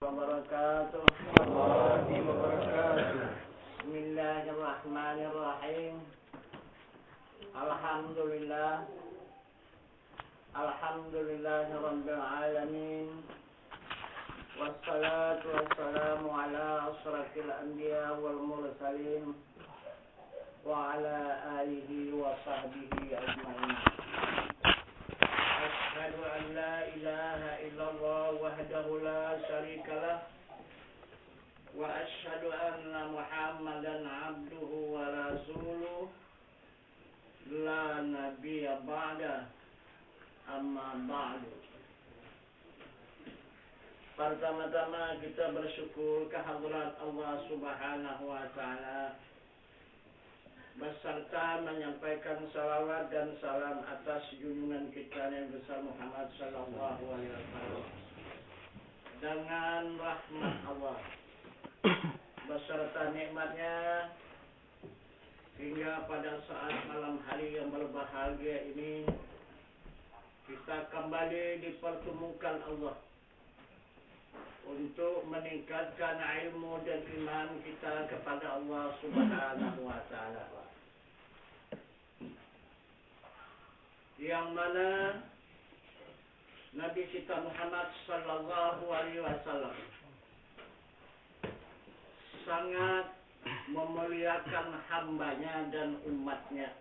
wabarakatuh. Bismillahirrahmanirrahim. Alhamdulillah. Alhamdulillahirabbil alamin. Wassalatu wassalamu ala asyrafil anbiya wal mursalin wa ala alihi wa sahbihi ajma'in. Asyhadu an la ilaha illallah wahdahu la syarikalah wa asyhadu anna Muhammadan abduhu wa rasuluh la nabiyya ba'da amma ba'du. Pertama-tama kita bersyukur kehadirat Allah Subhanahu wa taala beserta menyampaikan salawat dan salam atas junjungan kita yang besar Muhammad sallallahu alaihi wasallam dengan rahmat Allah beserta nikmatnya hingga pada saat malam hari yang berbahagia ini kita kembali dipertemukan Allah untuk meningkatkan ilmu dan iman kita kepada Allah Subhanahu wa taala. Yang mana Nabi kita Muhammad sallallahu alaihi wasallam sangat memuliakan hambanya dan umatnya.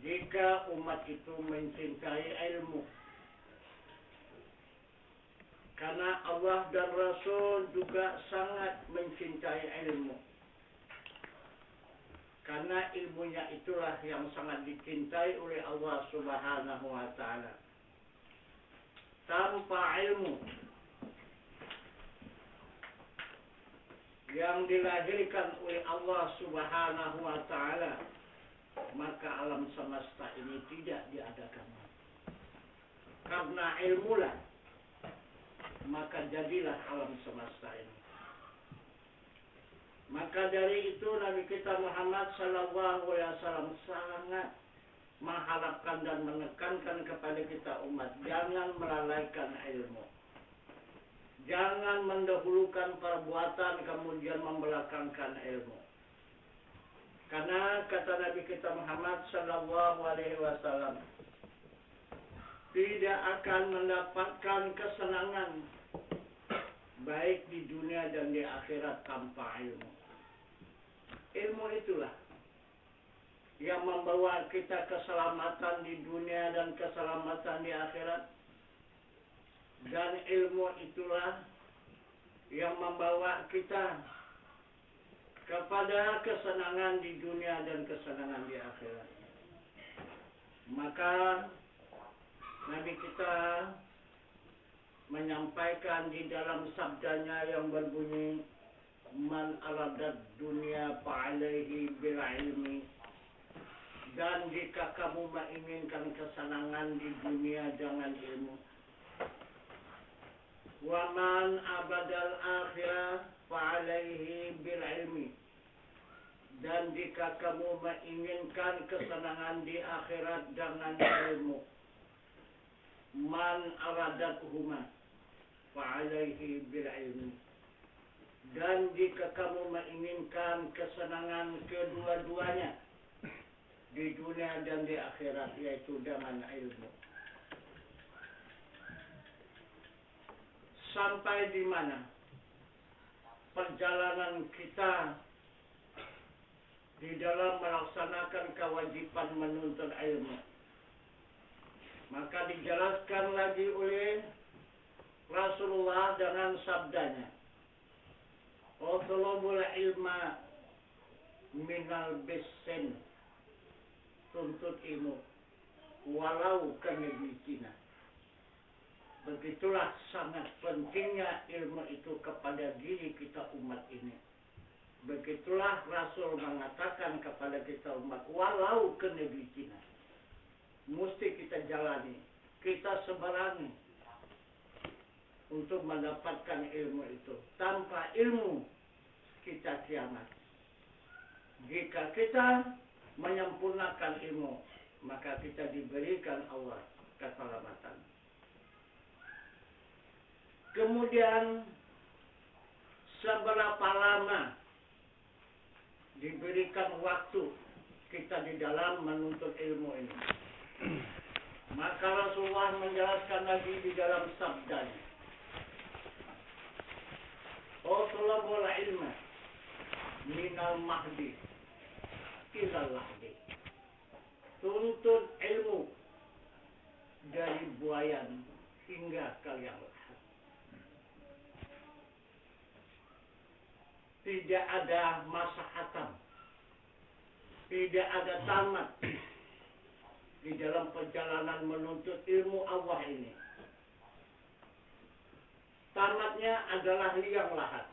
Jika umat itu mencintai ilmu, karena Allah dan Rasul juga sangat mencintai ilmu. Karena ilmunya itulah yang sangat dicintai oleh Allah Subhanahu wa taala. Tanpa ilmu yang dilahirkan oleh Allah Subhanahu wa taala, maka alam semesta ini tidak diadakan. Karena ilmulah maka jadilah alam semesta ini. Maka dari itu Nabi kita Muhammad sallallahu alaihi wasallam sangat mengharapkan dan menekankan kepada kita umat, jangan melalaikan ilmu. Jangan mendahulukan perbuatan kemudian membelakangkan ilmu. Karena kata Nabi kita Muhammad sallallahu alaihi wasallam, tidak akan mendapatkan kesenangan baik di dunia dan di akhirat tanpa ilmu. Ilmu itulah yang membawa kita keselamatan di dunia dan keselamatan di akhirat. Dan ilmu itulah yang membawa kita kepada kesenangan di dunia dan kesenangan di akhirat. Maka Nabi kita menyampaikan di dalam sabdanya yang berbunyi, man aradat dunia fa'alaihi bil ilmi. Dan jika kamu menginginkan kesenangan di dunia dengan ilmu. Wa man abadal akhirah fa'alaihi bil ilmi. Dan jika kamu menginginkan kesenangan di akhirat dengan ilmu. Man aradathuma fa'alaihi bil ilmi. Dan jika kamu menginginkan kesenangan kedua-duanya di dunia dan di akhirat, yaitu dengan ilmu. Sampai di mana perjalanan kita di dalam melaksanakan kewajiban menuntut ilmu. Maka dijelaskan lagi oleh Rasulullah dengan sabdanya, "Utlubul ilma minal bisin." Tuntut ilmu walau ke negeri Cina. Begitulah sangat pentingnya ilmu itu kepada diri kita umat ini. Begitulah Rasul mengatakan kepada kita umat, walau ke negeri Cina. Mesti kita jalani, kita sebarangi untuk mendapatkan ilmu itu. Tanpa ilmu kita kiamat. Jika kita menyempurnakan ilmu, maka kita diberikan Allah keselamatan. Kemudian seberapa lama diberikan waktu kita di dalam menuntut ilmu ini. Maka Rasulullah menjelaskan lagi di dalam sabdanya, "Utlubul ilma minal mahdi ilal lahdi." Tuntut ilmu dari buayan hingga kalian lahat. Tidak ada masa hatam, tidak ada tamat di dalam perjalanan menuntut ilmu Allah ini. Tamatnya adalah liang lahat.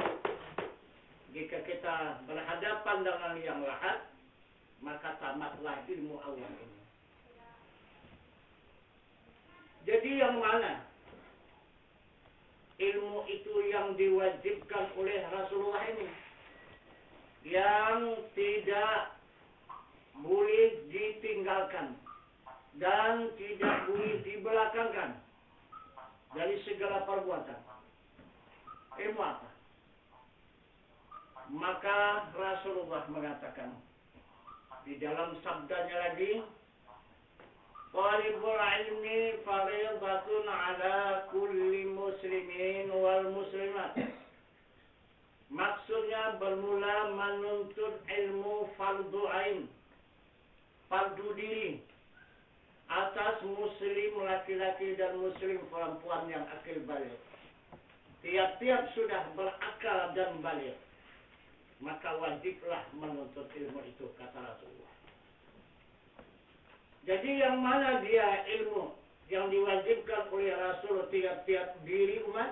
Jika kita berhadapan dengan liang lahat, maka tamatlah ilmu Allah ini. Jadi yang mana ilmu itu yang diwajibkan oleh Rasulullah ini, yang tidak boleh ditinggalkan dan tidak boleh dibelakangkan dari segala perbuatan. Ilmu apa? Maka Rasulullah mengatakan di dalam sabdanya lagi, "Talibul ilmi fariidatun ala kulli muslimin wal muslimat." Maksudnya bermula menuntut ilmu fardu ain, fardu diri atas muslim laki-laki dan muslim perempuan yang akil balik. Tiap-tiap sudah berakal dan balik, maka wajiblah menuntut ilmu itu, kata Rasulullah. Jadi yang mana dia ilmu yang diwajibkan oleh Rasul tiap-tiap diri umat?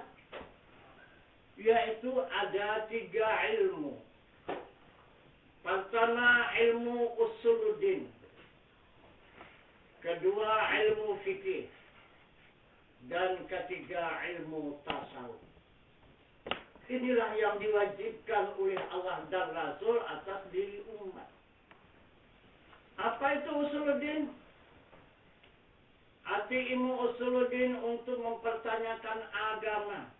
Yaitu ada 3 ilmu. Pertama ilmu usuluddin, kedua ilmu fikih, dan ketiga ilmu tasawuf. Inilah yang diwajibkan oleh Allah dan Rasul atas diri umat. Apa itu usuluddin? Arti ilmu usuluddin untuk mempertanyakan agama.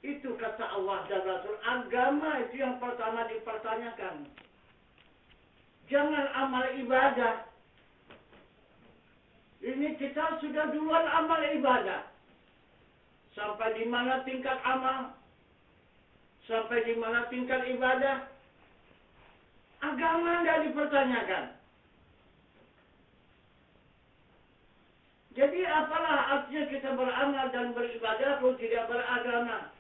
Itu kata Allah dan Rasul, agama itu yang pertama dipertanyakan. Jangan amal ibadah. Ini kita sudah duluan amal ibadah. Sampai di mana tingkat amal? Sampai di mana tingkat ibadah? Agama tidak dipertanyakan. Jadi apalah artinya kita beramal dan beribadah kalau tidak beragama?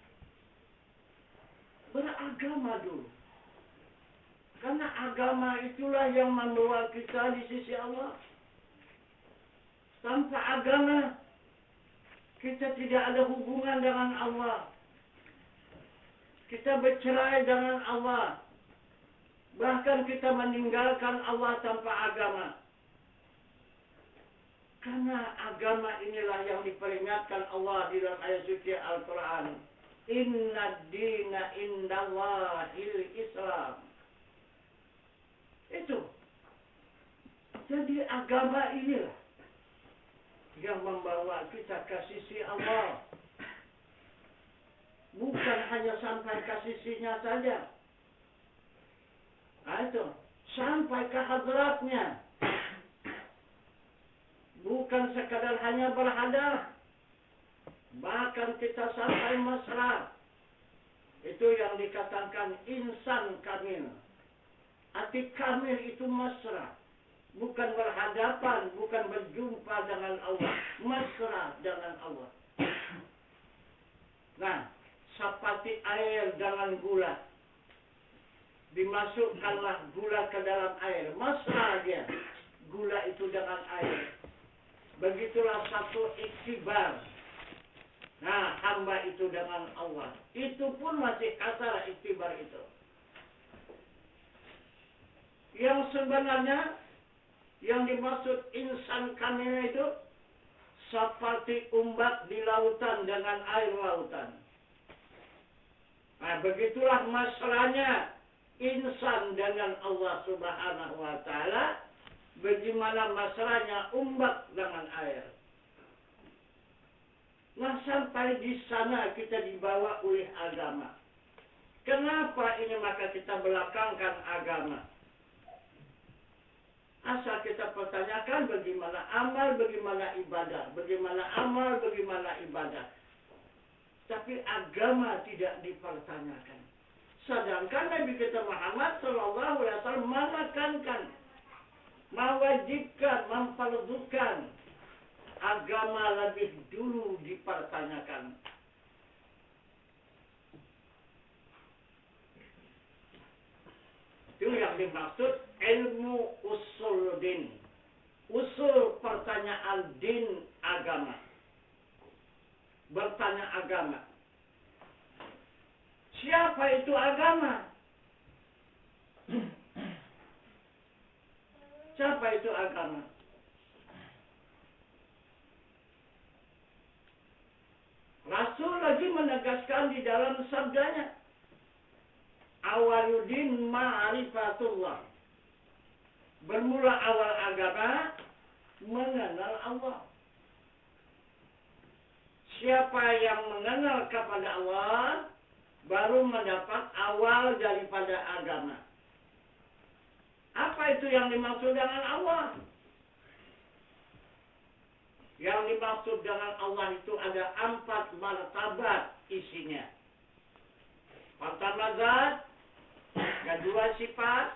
Beragama dulu. Karena agama itulah yang membawa kita di sisi Allah. Tanpa agama, kita tidak ada hubungan dengan Allah. Kita bercerai dengan Allah. Bahkan kita meninggalkan Allah tanpa agama. Karena agama inilah yang diperingatkan Allah di dalam ayat suci Al-Quran. Inna dina indallahil Islam. Itu. Jadi agama inilah yang membawa kita ke sisi Allah. Bukan hanya sampai ke sisinya saja. Nah, itu. Sampai ke hadratnya. Bukan sekadar hanya berhadap. Bahkan kita sampai mesra. Itu yang dikatakan insan kamil. Arti kamil itu mesra. Bukan berhadapan, bukan berjumpa dengan Allah. Mesra dengan Allah. Nah, seperti air dengan gula. Dimasukkanlah gula ke dalam air. Mesra dia. Gula itu dengan air. Begitulah satu iktibar. Nah, hamba itu dengan Allah. Itu pun masih kasar iktibar itu. Yang sebenarnya, yang dimaksud insan kamil itu, seperti ombak di lautan dengan air lautan. Nah, begitulah mesranya insan dengan Allah Subhanahu wa Ta'ala. Bagaimana mesranya ombak dengan air. Nah, sampai di sana kita dibawa oleh agama. Kenapa ini maka kita belakangkan agama? Asal kita pertanyakan bagaimana amal, bagaimana ibadah, bagaimana amal, bagaimana ibadah. Tapi agama tidak dipertanyakan. Sedangkan Nabi kita Muhammad Sallallahu Alaihi Wasallam menekankan, mewajibkan, memperdukan agama lebih dulu dipertanyakan. Itu yang dimaksud ilmu usuluddin. Usul pertanyaan din agama. Bertanya agama. Siapa itu agama? Siapa itu agama? Rasul lagi menegaskan di dalam sabdanya, awaludin ma'rifatullah. Bermula awal agama mengenal Allah. Siapa yang mengenal kepada Allah baru mendapat awal daripada agama. Apa itu yang dimaksud dengan Allah? Yang dimaksud dengan Allah itu ada 4 martabat isinya. Pertama zat, kedua sifat,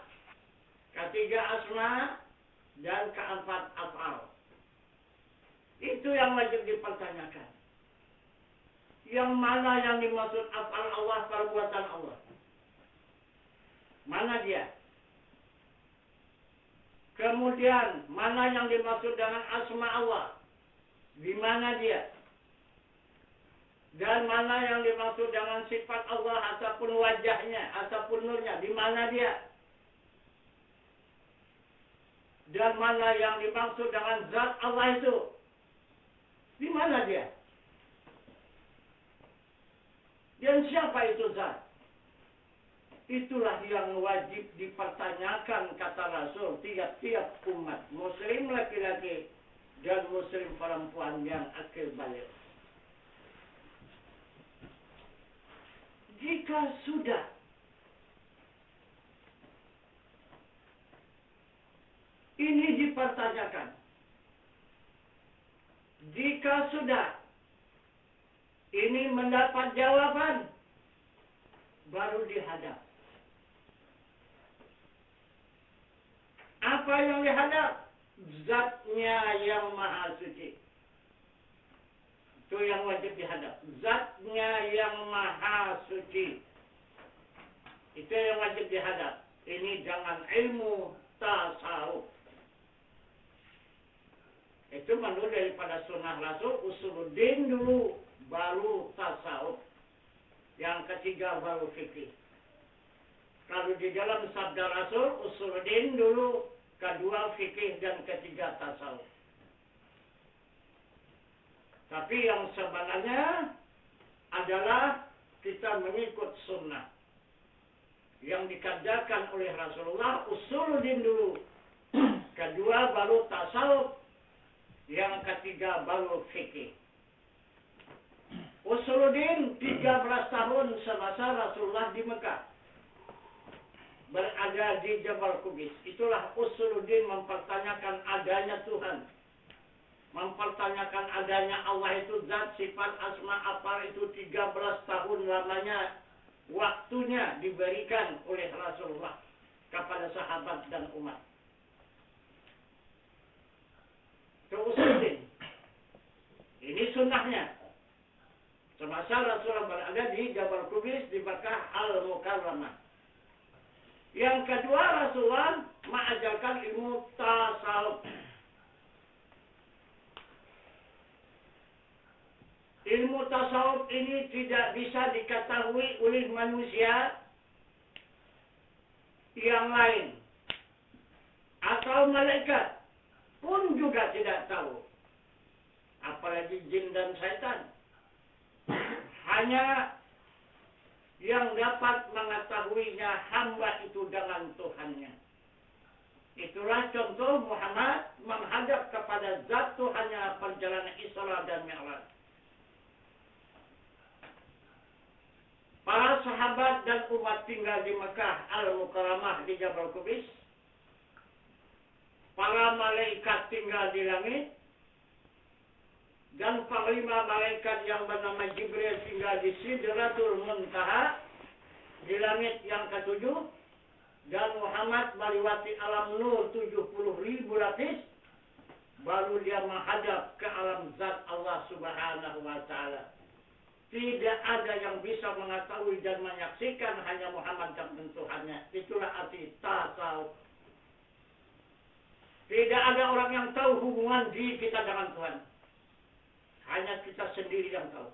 ketiga asma, dan keempat af'al. Itu yang wajib dipertanyakan. Yang mana yang dimaksud af'al Allah, perbuatan Allah? Mana dia? Kemudian, mana yang dimaksud dengan asma Allah? Di mana dia? Dan mana yang dimaksud dengan sifat Allah ataupun wajahnya, ataupun nurnya? Di mana dia? Dan mana yang dimaksud dengan zat Allah itu? Di mana dia? Dan siapa itu zat? Itulah yang wajib dipertanyakan, kata Rasul, tiap-tiap umat. Muslim laki-laki dan muslim perempuan yang akil balik. Jika sudah ini dipertanyakan, jika sudah ini mendapat jawaban, baru dihadap. Apa yang dihadap? Zatnya yang maha suci. Itu yang wajib dihadap. Zatnya yang maha suci. Itu yang wajib dihadap. Ini jangan ilmu tasawuf. Itu menurut daripada sunnah Rasul, usuluddin dulu, baru tasawuf. Yang ketiga baru fikih. Kalau di dalam sabda Rasul, usuluddin dulu, kedua fikih, dan ketiga tasawuf. Tapi yang sebenarnya adalah kita mengikut sunnah. Yang dikerjakan oleh Rasulullah, usuluddin dulu. Kedua baru tasawuf. Yang ketiga baru fikih. Usuluddin 13 tahun semasa Rasulullah di Mekah. Berada di Jabal Qubis. Itulah usuluddin, mempertanyakan adanya Tuhan. Mempertanyakan adanya Allah itu zat, sifat, asma, apa itu 13 tahun lamanya waktunya diberikan oleh Rasulullah kepada sahabat dan umat. Itu usuluddin. Ini sunnahnya. Semasa Rasulullah berada di Jabal Qubis di Makkah Al-Mukarramah. Yang kedua, Rasulullah mengajarkan ilmu tasawuf. Ilmu tasawuf ini tidak bisa diketahui oleh manusia yang lain. Atau malaikat pun juga tidak tahu. Apalagi jin dan syaitan. Hanya yang dapat mengetahuinya hamba itu dengan Tuhannya. Itulah contoh Muhammad menghadap kepada zat Tuhannya perjalanan Isra dan Mi'raj. sahabat dan umat tinggal di Mekah Al-Mukarramah di Jabal Qubis. Para malaikat tinggal di langit. Dan panglima malaikat yang bernama Jibril tinggal di Sidratul Muntaha di langit yang ketujuh. Dan Muhammad melewati alam nur 70.000 lapis. Baru dia menghadap ke alam zat Allah Subhanahu wa Ta'ala. Tidak ada yang bisa mengetahui dan menyaksikan, hanya Muhammad dan Tuhannya. Itulah arti tasawuf. Tidak ada orang yang tahu hubungan diri kita dengan Tuhan. Hanya kita sendiri yang tahu.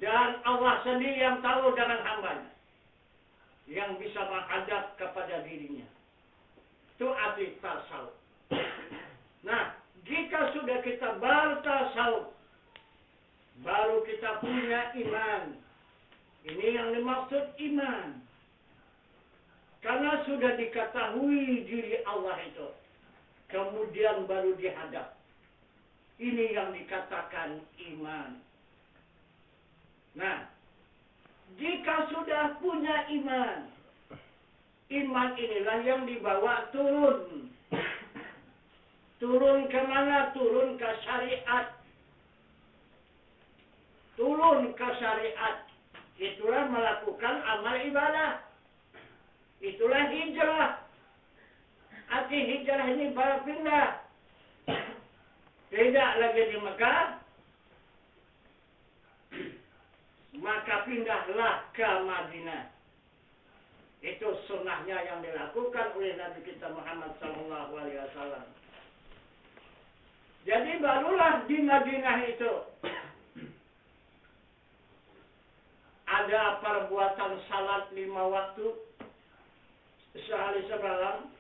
Dan Allah sendiri yang tahu dengan hambanya. Yang bisa menghadap kepada dirinya. Itu arti tasawuf. Nah, jika sudah kita bertasawuf, baru kita punya iman. Ini yang dimaksud iman. Karena sudah diketahui diri Allah itu. Kemudian baru dihadap. Ini yang dikatakan iman. Nah, jika sudah punya iman, iman inilah yang dibawa turun. Turun kemana? Turun ke syariat. Turun ke syariat. Itulah melakukan amal ibadah. Itulah hijrah. Arti hijrah ini berpindah. Tidak lagi di Mekah. Maka pindahlah ke Madinah. Itu sunnahnya yang dilakukan oleh Nabi kita Muhammad SAW. Jadi barulah di Madinah itu ada perbuatan salat 5 waktu sehari semalam.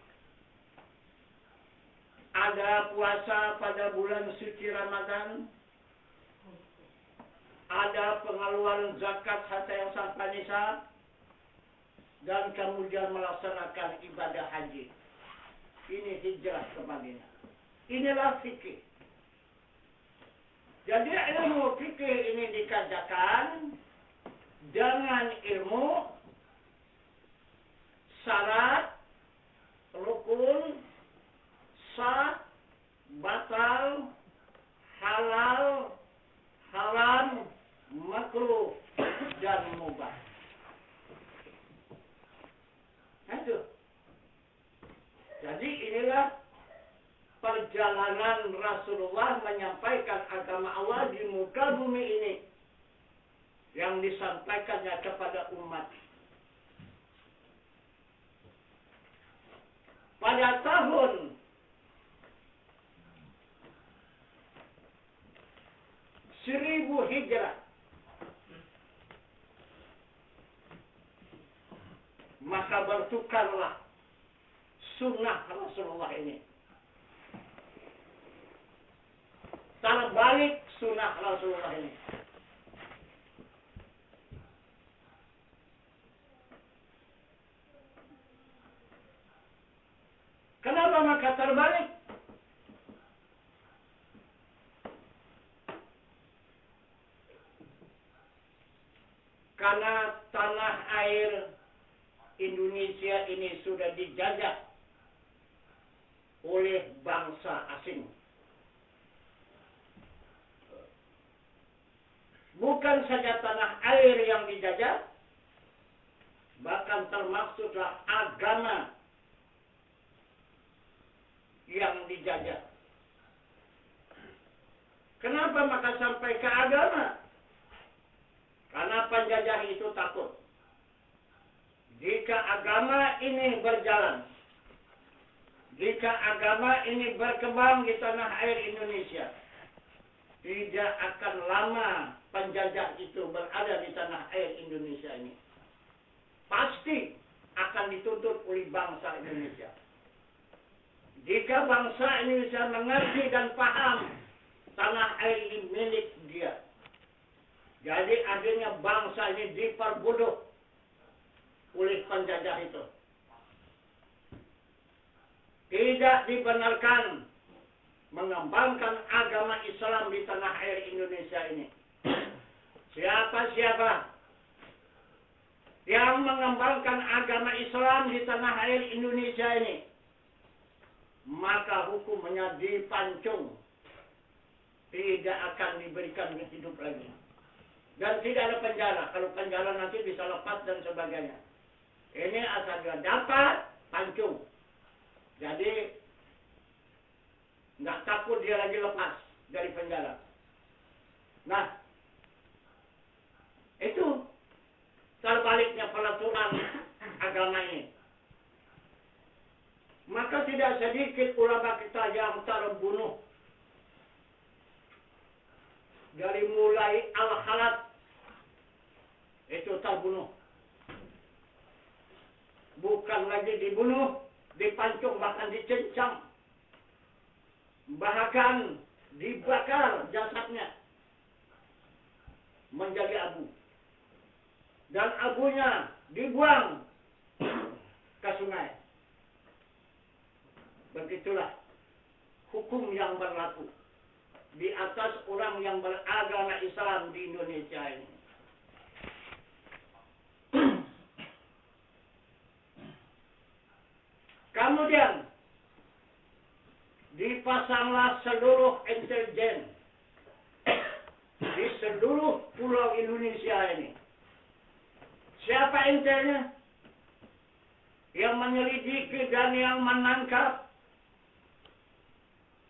Ada puasa pada bulan suci Ramadan. Ada pengeluaran zakat harta yang sampai nisab. Dan kemudian melaksanakan ibadah haji. Ini hijrah ke Madinah. Inilah fikih. Jadi ilmu fikih ini dikajakan dengan ilmu syarat, rukun, sah, batal, halal, haram, makruh, dan mubah. Itu. Jadi inilah perjalanan Rasulullah menyampaikan agama Allah di muka bumi ini. Yang disampaikannya kepada umat. Pada tahun 1000 Hijrah, maka bertukarlah sunnah Rasulullah ini. Terbalik sunnah Rasulullah ini. Kenapa maka terbalik? Karena tanah air Indonesia ini sudah dijajah oleh bangsa asing. Bukan saja tanah air yang dijajah, bahkan termaksudlah agama yang dijajah. Kenapa maka sampai ke agama? Karena penjajah itu takut. Jika agama ini berjalan, jika agama ini berkembang di tanah air Indonesia, tidak akan lama penjajah itu berada di tanah air Indonesia ini. Pasti akan dituntut oleh bangsa Indonesia. Jika bangsa Indonesia mengerti dan paham tanah air ini milik dia. Jadi akhirnya bangsa ini diperbudak oleh penjajah itu. Tidak dibenarkan mengembangkan agama Islam di tanah air Indonesia ini. Siapa-siapa yang mengembangkan agama Islam di tanah air Indonesia ini, maka hukumnya dipancung, tidak akan diberikan hidup lagi, dan tidak ada penjara. Kalau penjara nanti bisa lepas dan sebagainya. Ini asal dia dapat pancung, jadi nggak takut dia lagi lepas dari penjara. Nah, itu terbaliknya peraturan agama ini. Maka tidak sedikit ulama kita yang terbunuh. Dari mulai Al-Khalat itu terbunuh. Bukan lagi dibunuh, dipancung, bahkan dicincang. Bahkan dibakar jasadnya menjadi abu. Dan abunya dibuang ke sungai. Begitulah hukum yang berlaku di atas orang yang beragama Islam di Indonesia ini. Kemudian dipasanglah seluruh intelijen di seluruh pulau Indonesia ini. Siapa intelnya? Yang menyelidiki dan yang menangkap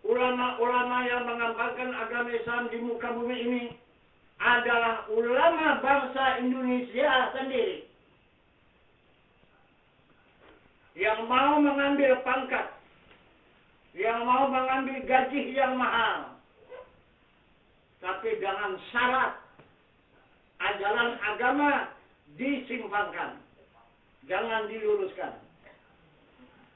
ulama-ulama yang mengembangkan agama Islam di muka bumi ini adalah ulama bangsa Indonesia sendiri. Yang mau mengambil pangkat, yang mau mengambil gaji yang mahal, tapi dengan syarat ajaran agama disimpangkan, jangan diluruskan.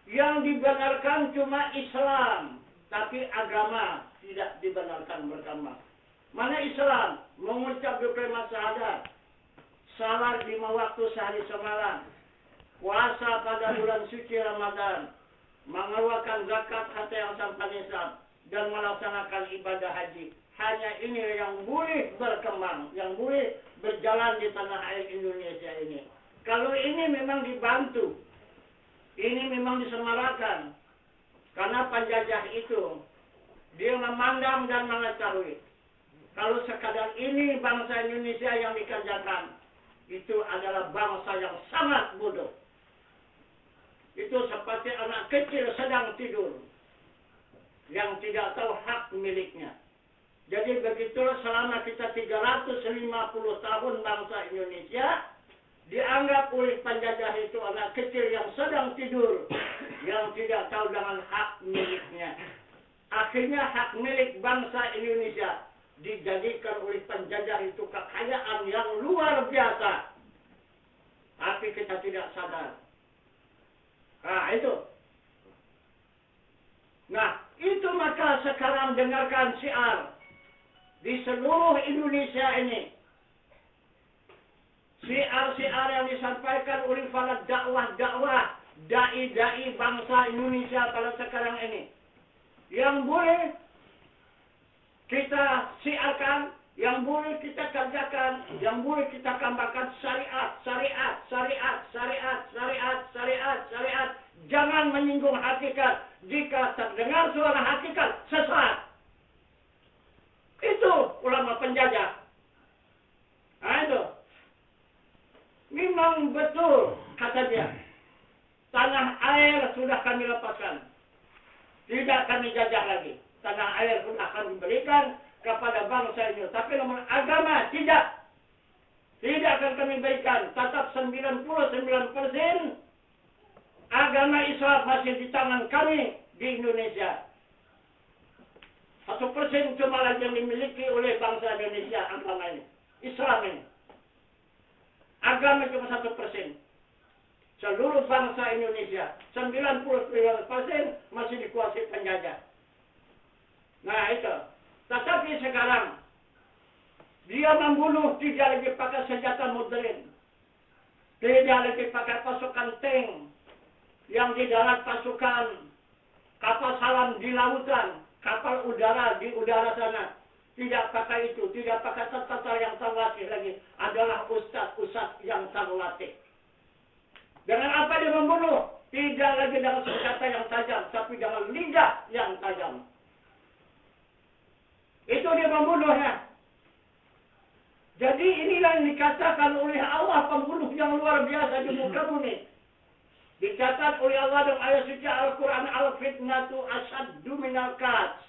Yang dibenarkan cuma Islam, tapi agama tidak dibenarkan bersama. Mana Islam? Mengucap dua kalimat syahadat, salat 5 waktu sehari semalam, puasa pada bulan suci Ramadan, mengeluarkan zakat harta yang sampai nisab, dan melaksanakan ibadah haji. Hanya ini yang boleh berkembang, yang boleh berjalan di tanah air Indonesia ini. Kalau ini memang dibantu, ini memang disemarakan, karena penjajah itu dia memandang dan mengetahui kalau sekadar ini bangsa Indonesia yang dikerjakan, itu adalah bangsa yang sangat bodoh. Itu seperti anak kecil sedang tidur yang tidak tahu hak miliknya. Jadi begitulah selama kita 350 tahun bangsa Indonesia dianggap oleh penjajah itu anak kecil yang sedang tidur, yang tidak tahu dengan hak miliknya. Akhirnya hak milik bangsa Indonesia dijadikan oleh penjajah itu kekayaan yang luar biasa. Tapi kita tidak sadar. Nah, itu. Nah, itu maka sekarang dengarkan syiar di seluruh Indonesia ini. Syiar-syiar yang disampaikan oleh para dakwah-dakwah, dai-dai bangsa Indonesia pada sekarang ini. Yang boleh kita syiarkan, yang boleh kita kerjakan, yang boleh kita kembangkan syariat, syariat, syariat, syariat, syariat, syariat, syariat. Jangan menyinggung hakikat. Jika terdengar suara hakikat, sesat. Itu ulama penjajah. Nah itu. Memang betul, kata dia. Tanah air sudah kami lepaskan. Tidak kami jajah lagi. Tanah air sudah kami berikan kepada bangsa ini. Tapi nomor agama tidak. Tidak akan kami berikan. Tetap 99% agama Islam masih di tangan kami di Indonesia. 1% cuma lagi yang dimiliki oleh bangsa Indonesia agama ini. Islam ini. Agama cuma 1%. Seluruh bangsa Indonesia 99% masih dikuasai penjajah. Nah itu. Tetapi sekarang dia membunuh, tidak lagi pakai senjata modern, tidak lagi pakai pasukan tank, yang di darat pasukan kapal selam di lautan, kapal udara di udara sana. Tidak pakai itu, tidak pakai tentara yang terlatih lagi. Adalah ustaz-ustaz yang terlatih. Dengan apa dia membunuh? Tidak lagi dengan senjata yang tajam, tapi dengan lidah yang tajam. Itu dia membunuhnya. Jadi inilah yang dikatakan oleh Allah pembunuh yang luar biasa di muka bumi. Dicatat oleh Allah dalam ayat suci Al-Quran, al-fitnatu asyaddu minal qatl.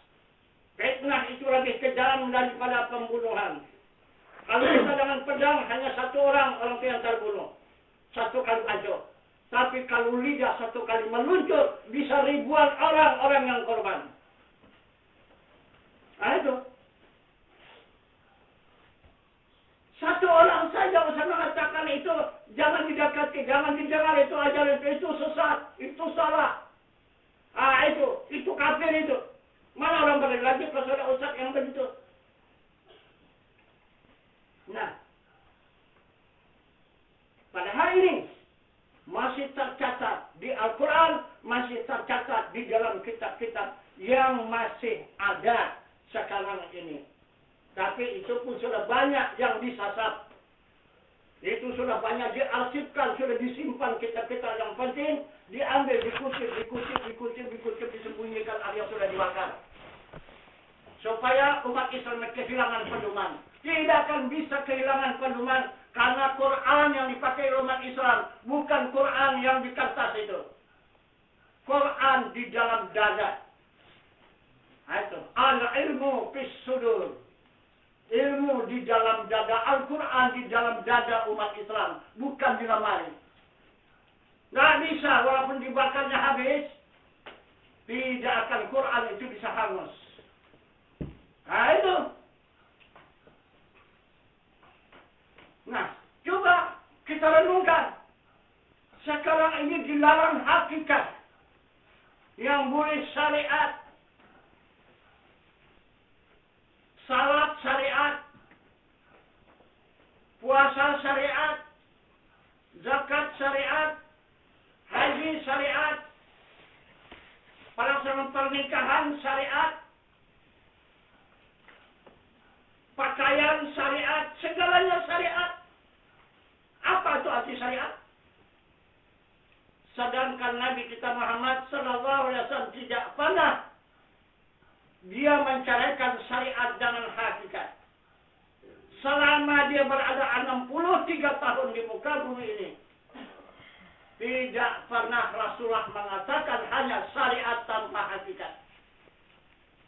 Fitnah itu lebih kejam daripada pembunuhan. Kalau kita dengan pedang hanya satu orang yang terbunuh. Satu kali aja. Tapi kalau lidah satu kali meluncur, bisa ribuan orang yang korban. Nah itu. Satu orang saja usah mengatakan itu, jangan didekati, jangan didengar itu ajaran itu sesat, itu salah. Itu kafir itu. Mana orang balik lagi ke saudara ustaz yang begitu? Nah, pada hari ini masih tercatat di Al-Quran, masih tercatat di dalam kitab-kitab yang masih ada sekarang ini. Tapi itu pun sudah banyak yang disasar. Itu sudah banyak diarsipkan, sudah disimpan kitab-kitab yang penting, diambil, dikutip, disembunyikan alias sudah dibakar. Supaya umat Islam kehilangan pedoman. Tidak akan bisa kehilangan pedoman karena Quran yang dipakai umat Islam bukan Quran yang di kertas itu. Quran di dalam dada. Itu al-ilmu fis sudur. Ilmu di dalam dada, Al-Quran di dalam dada umat Islam, bukan di lemari. Nggak bisa, walaupun dibakarnya habis, tidak akan Quran itu bisa hangus. Nah itu. Nah, coba kita renungkan. Sekarang ini dilarang hakikat. Yang boleh syariat. Salat syariat, puasa syariat, zakat syariat, haji syariat, pelaksanaan pernikahan syariat, pakaian syariat, segalanya syariat. Apa itu arti syariat? Sedangkan Nabi kita Muhammad SAW tidak pernah dia mencarikan syariat dengan hakikat. Selama dia berada 63 tahun di muka bumi ini, tidak pernah Rasulullah mengatakan hanya syariat tanpa hakikat.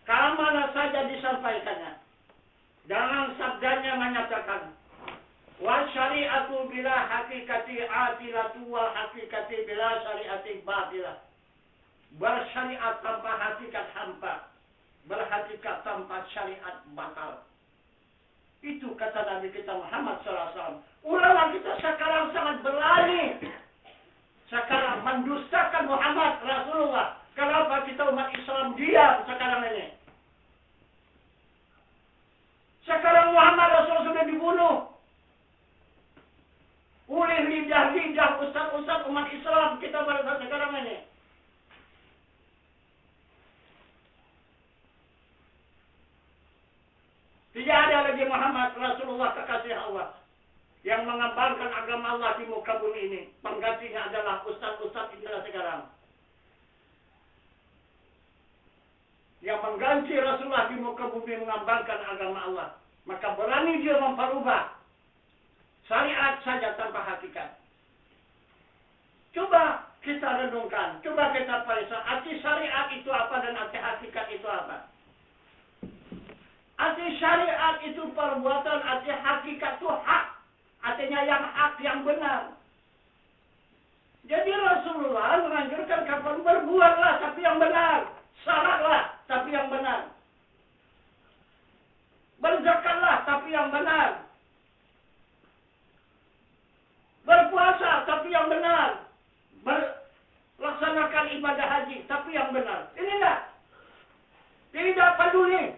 Kemana saja disampaikannya. Dengan sabdanya menyatakan, wa syari'atu bila hakikati atilatu wal hakikati bila syari'ati batilah. Bersyariat tanpa hakikat hampa. Berhakikat tanpa syariat batal. Itu kata Nabi kita Muhammad SAW. Ulama kita sekarang sangat berani. Sekarang mendustakan Muhammad Rasulullah. Kenapa kita umat Islam diam sekarang ini? Sekarang Muhammad Rasul sudah dibunuh oleh lidah-lidah ustaz-ustaz umat Islam kita pada sekarang ini. Tidak ada lagi Muhammad Rasulullah kekasih Allah yang mengembangkan agama Allah di muka bumi ini. Penggantinya adalah ustaz-ustaz inilah sekarang. Yang mengganti Rasulullah di muka bumi mengembangkan agama Allah. Maka berani dia memperubah syariat saja tanpa hakikat. Coba kita renungkan, coba kita periksa arti syariat itu apa dan arti hakikat itu apa. Arti syariat itu perbuatan, arti hakikat itu hak. Artinya yang hak, yang benar. Jadi Rasulullah menganjurkan kapan berbuatlah tapi yang benar. Salatlah tapi yang benar. Berzakatlah tapi yang benar. Berpuasa tapi yang benar. Laksanakan ibadah haji tapi yang benar. Inilah. Tidak peduli.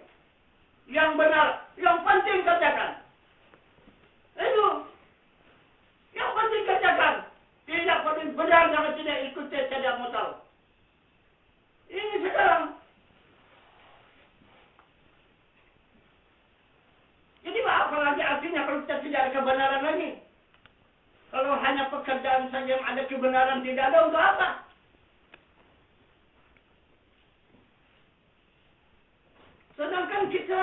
Yang benar, yang penting kerjakan. Itu. Yang penting kerjakan. Tidak penting benar, jangan tidak ikuti, tidak mau tahu. Ini sekarang. Jadi apa lagi artinya kalau kita tidak ada kebenaran lagi? Kalau hanya pekerjaan saja yang ada kebenaran, tidak ada untuk apa? Sedangkan kita,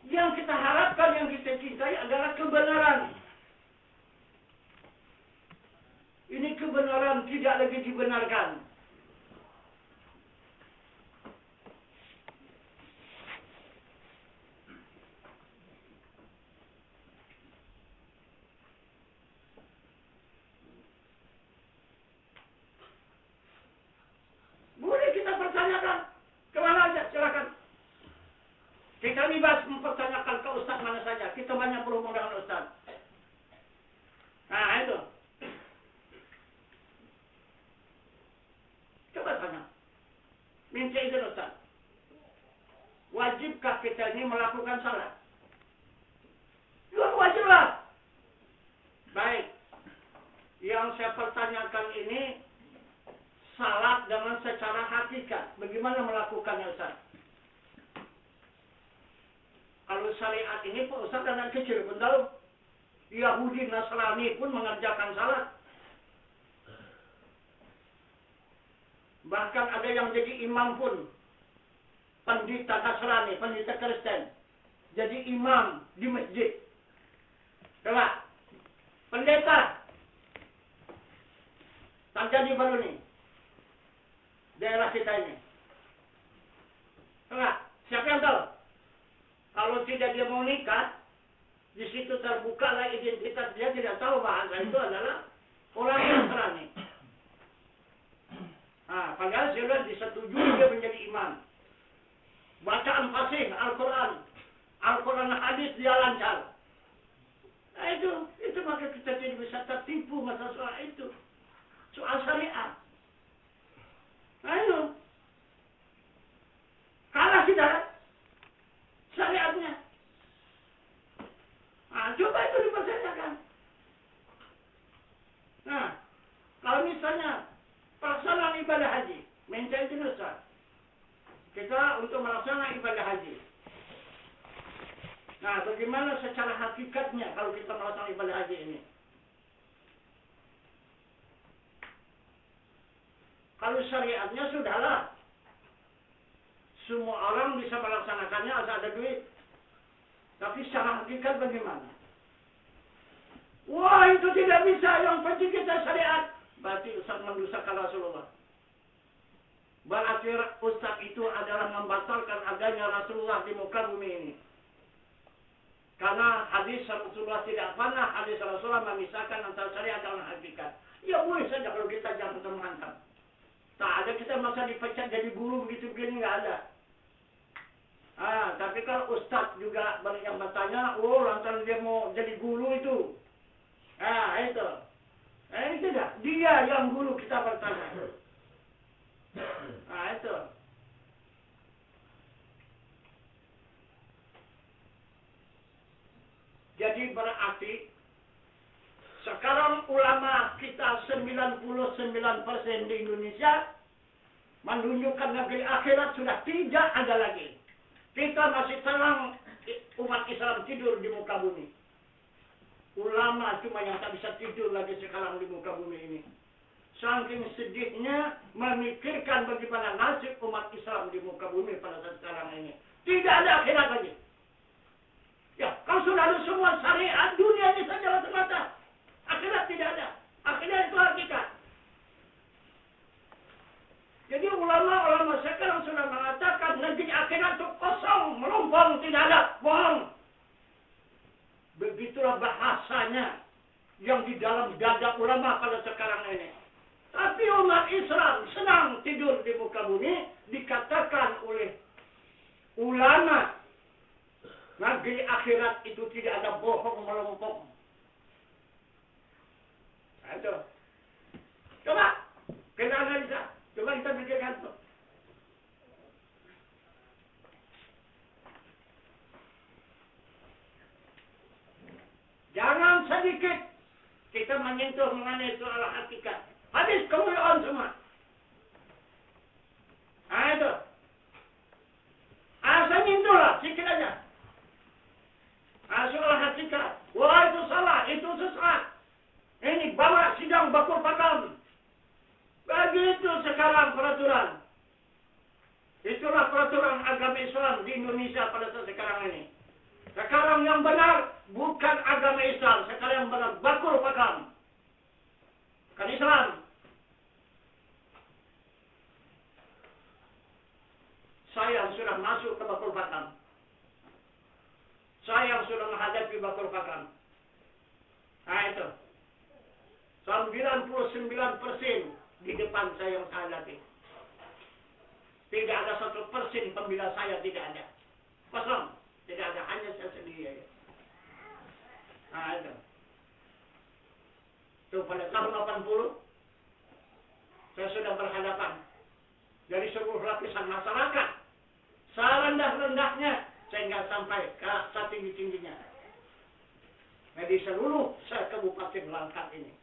yang kita harapkan, yang kita cintai adalah kebenaran. Ini kebenaran tidak lagi dibenarkan. Boleh kita pertanyakan, kemana aja, silakan. Kita bebas mempertanyakan ke ustaz mana saja. Kita banyak berhubung dengan ustaz. Nah, itu. Coba tanya. Minta izin ustaz. Wajibkah kita ini melakukan salat? Ya, wajiblah. Baik. Yang saya pertanyakan ini salat dengan secara hakikat. Bagaimana melakukannya, Ustaz? Kalau syariat ini Pak Ustaz anak kecil pun tahu. Yahudi Nasrani pun mengerjakan salat. Bahkan ada yang jadi imam pun. Pendeta Nasrani, pendeta Kristen. Jadi imam di masjid. Coba. Pendeta. Tak jadi baru ni. Daerah kita ini. Coba. Siapa yang tahu? Kalau tidak dia mau nikah, di situ terbukalah identitas dia, tidak tahu bahasa itu adalah orang Nasrani. Padahal sudah disetujui dia menjadi imam. Bacaan fasih Al-Quran. Al-Quran hadis dia lancar. Nah, itu maka kita tidak bisa tertipu masalah soal itu. Soal syariat. Ayo. Kalah kita syariatnya. Coba itu dipertanyakan. Nah, kalau misalnya pelaksanaan ibadah haji, minta izin Ustaz. Kita untuk melaksanakan ibadah haji. Nah, bagaimana secara hakikatnya kalau kita melaksanakan ibadah haji ini? Kalau syariatnya sudahlah. Semua orang bisa melaksanakannya asal ada duit. Tapi secara hakikat bagaimana? Wah, itu tidak bisa. Yang penting kita syariat. Berarti Ustaz mendustakan Rasulullah. Berarti Ustaz itu adalah membatalkan adanya Rasulullah di muka bumi ini. Karena hadis Rasulullah tidak pernah hadis Rasulullah memisahkan antara syariat dan hakikat. Ya boleh saja kalau kita jangan menghantam. Tak ada kita masa dipecat jadi guru begitu begini, nggak ada. Tapi kalau Ustaz juga banyak yang bertanya, lantaran dia mau jadi guru itu. Itu. Ini tidak. Dia yang guru kita bertanya. Itu. Jadi berarti sekarang ulama kita 99% di Indonesia menunjukkan negeri akhirat sudah tidak ada lagi. Kita masih tenang umat Islam tidur di muka bumi. Ulama cuma yang tak bisa tidur lagi sekarang di muka bumi ini. Saking sedihnya memikirkan bagaimana nasib umat Islam di muka bumi pada saat sekarang ini. Tidak ada akhirat lagi. Ya, kalau sudah ada semua syariat, dunia ini saja semata. Akhirat tidak ada. Akhirat itu hakikat. Jadi ulama-ulama sekarang sudah mengatakan negeri akhirat itu kosong, melompong, tidak ada, bohong. Begitulah bahasanya yang di dalam dada ulama pada sekarang ini. Tapi umat Islam senang tidur di muka bumi, dikatakan oleh ulama negeri akhirat itu tidak ada bohong melompong. Itu. Coba kita analisa. Coba kita pikirkan tuh. Jangan sedikit kita menyentuh mengenai soal hakikat. Habis kemuliaan semua. Itu. Saya nyentuhlah sikit aja. Soal hakikat. Wah, itu salah, itu sesat. Indonesia pada saat sekarang ini. Sekarang yang benar bukan agama Islam, sekarang yang benar bakul pakam. Bukan Islam. Saya sudah masuk ke bakul pakam. Saya sudah menghadapi bakul pakam. Nah itu. 99% di depan saya yang saya hadapi. Tidak ada 1% pembela saya, tidak ada. Kosong. Tidak ada, hanya saya sendiri aja. Nah itu. Itu pada tahun 80, saya sudah berhadapan dari seluruh lapisan masyarakat. Serendah-rendahnya, saya nggak sampai ke setinggi-tingginya. Nah, di seluruh Kabupaten Langkat ini.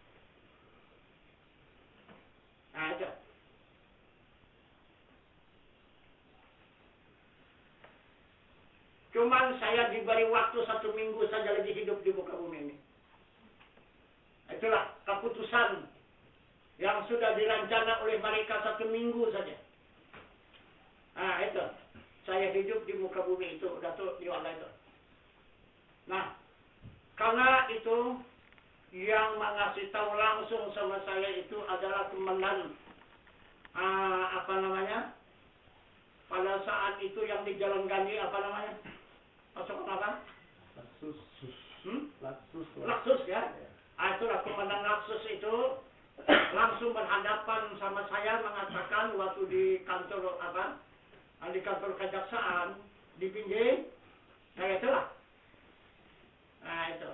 Nah itu. Cuman saya diberi waktu 1 minggu saja lagi hidup di muka bumi ini. Itulah keputusan yang sudah dirancang oleh mereka 1 minggu saja. Nah itu. Saya hidup di muka bumi itu. Datuk Diwala itu. Nah. Karena itu yang mengasih tahu langsung sama saya itu adalah komandan. Pada saat itu yang di Jalan Gandhi pasukan apa? Laksus ya. Itulah komandan Laksus itu langsung berhadapan sama saya mengatakan waktu di kantor di kantor kejaksaan di Pinjeng. Nah itulah. Nah itu.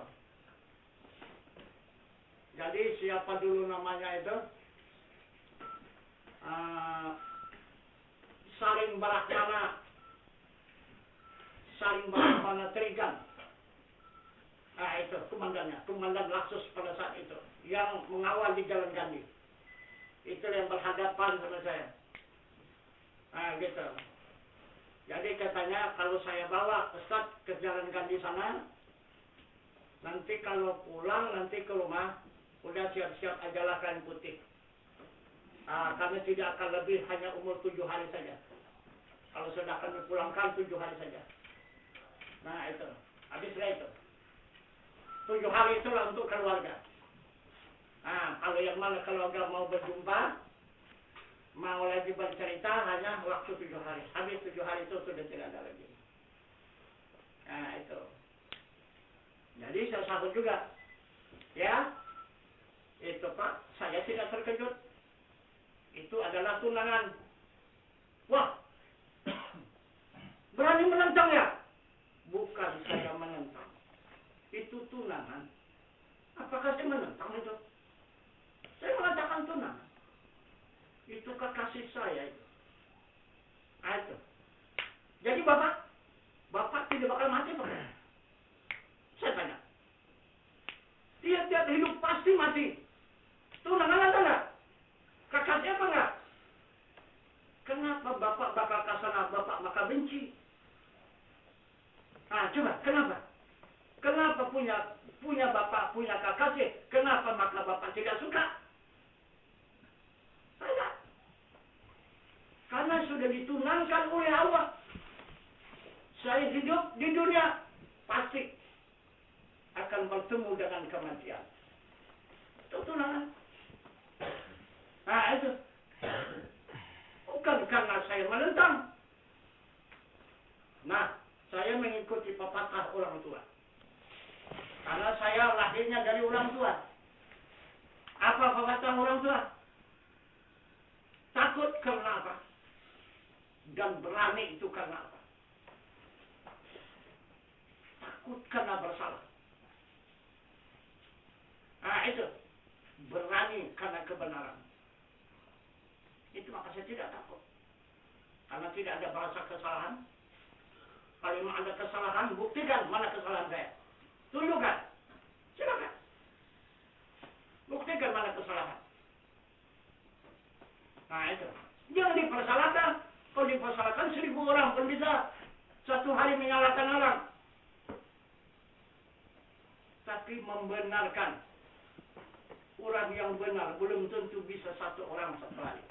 Jadi siapa dulu namanya itu? Saling Barakmana Trigan. Nah itu komandannya, komandan Laksus pada saat itu yang mengawal di Jalan Gandhi. Itu yang berhadapan sama saya. Nah gitu. Jadi katanya kalau saya bawa Ustaz ke Jalan Gandhi sana, nanti kalau pulang nanti ke rumah udah siap-siap ajalah kain putih. Karena tidak akan lebih, hanya umur 7 hari saja. Kalau sudah akan dipulangkan 7 hari saja. Nah itu, habislah itu. 7 hari itulah untuk keluarga. Nah kalau yang mana keluarga mau berjumpa, mau lagi bercerita, hanya waktu 7 hari. Habis 7 hari itu sudah tidak ada lagi. Nah itu. Jadi saya sambut juga. Ya, itu Pak, saya tidak terkejut. Itu adalah tunangan. Wah, berani menentang ya? Bukan saya menentang. Itu tunangan. Apakah saya menentang itu? Saya mengatakan tunangan. Itu kekasih saya itu. Nah, itu. Jadi Bapak tidak bakal mati Pak. Saya tanya. Tiap-tiap hidup pasti mati. Tunangan ada nggak? Kakaknya apa nggak? Kenapa Bapak bakal kasana, Bapak maka benci? Coba, kenapa? Kenapa punya Bapak, punya kakaknya, kenapa maka Bapak tidak suka? Tidak. Karena sudah ditunangkan oleh Allah. Saya hidup di dunia, pasti akan bertemu dengan kematian. Itu tunangan. Nah itu. Bukan karena saya menentang. Nah, saya mengikuti pepatah orang tua. Karena saya lahirnya dari orang tua. Apa pepatah orang tua? Takut karena apa? Dan berani itu karena apa? Takut karena bersalah. Nah itu. Berani karena kebenaran. Itu maka saya tidak takut. Karena tidak ada bahasa kesalahan. Kalau memang ada kesalahan, buktikan mana kesalahan saya. Tunjukkan. Silakan. Buktikan mana kesalahan. Nah itu. Jangan dipersalahkan. Kalau dipersalahkan 1000 orang pun bisa satu hari menyalahkan orang. Tapi membenarkan orang yang benar belum tentu bisa satu orang satu hari.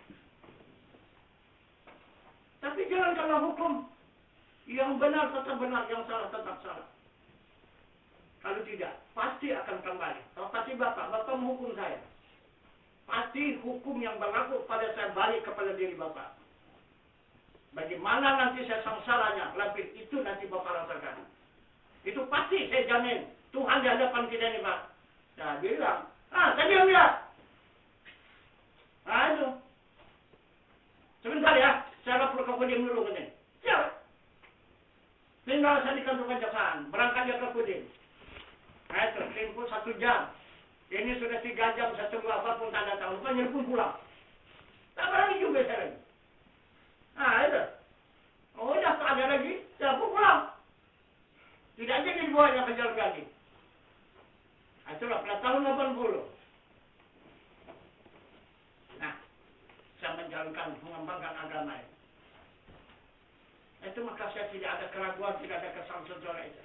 Tapi jangan kalau hukum Yang benar tetap benar, yang salah tetap salah. Kalau tidak, pasti akan kembali. Kalau pasti Bapak menghukum saya. Pasti hukum yang berlaku pada saya balik kepada diri Bapak. Bagaimana nanti saya sengsaranya, lebih itu nanti Bapak rasakan. Itu pasti saya jamin. Tuhan di hadapan kita ini, Pak. Nah, dia bilang, saya diam ya. Nah, itu. Sebentar ya, saya lapor ke Kodim dulu katanya. Siap. Tinggal saya di kantor kejaksaan, berangkat dia ke Kodim. Nah, itu, tempuh 1 jam. Ini sudah 3 jam, saya tunggu apapun tak datang. Rupanya pun pulang. Tak berani juga saya lagi. Nah, itu. Oh, dah tak ada lagi, saya pun pulang. Tidak jadi dibawanya ke jalan kaki. Itulah pada tahun 80. Nah, saya menjalankan, mengembangkan agama ini. Itu maka saya tidak ada keraguan, tidak ada kesal-sejola itu.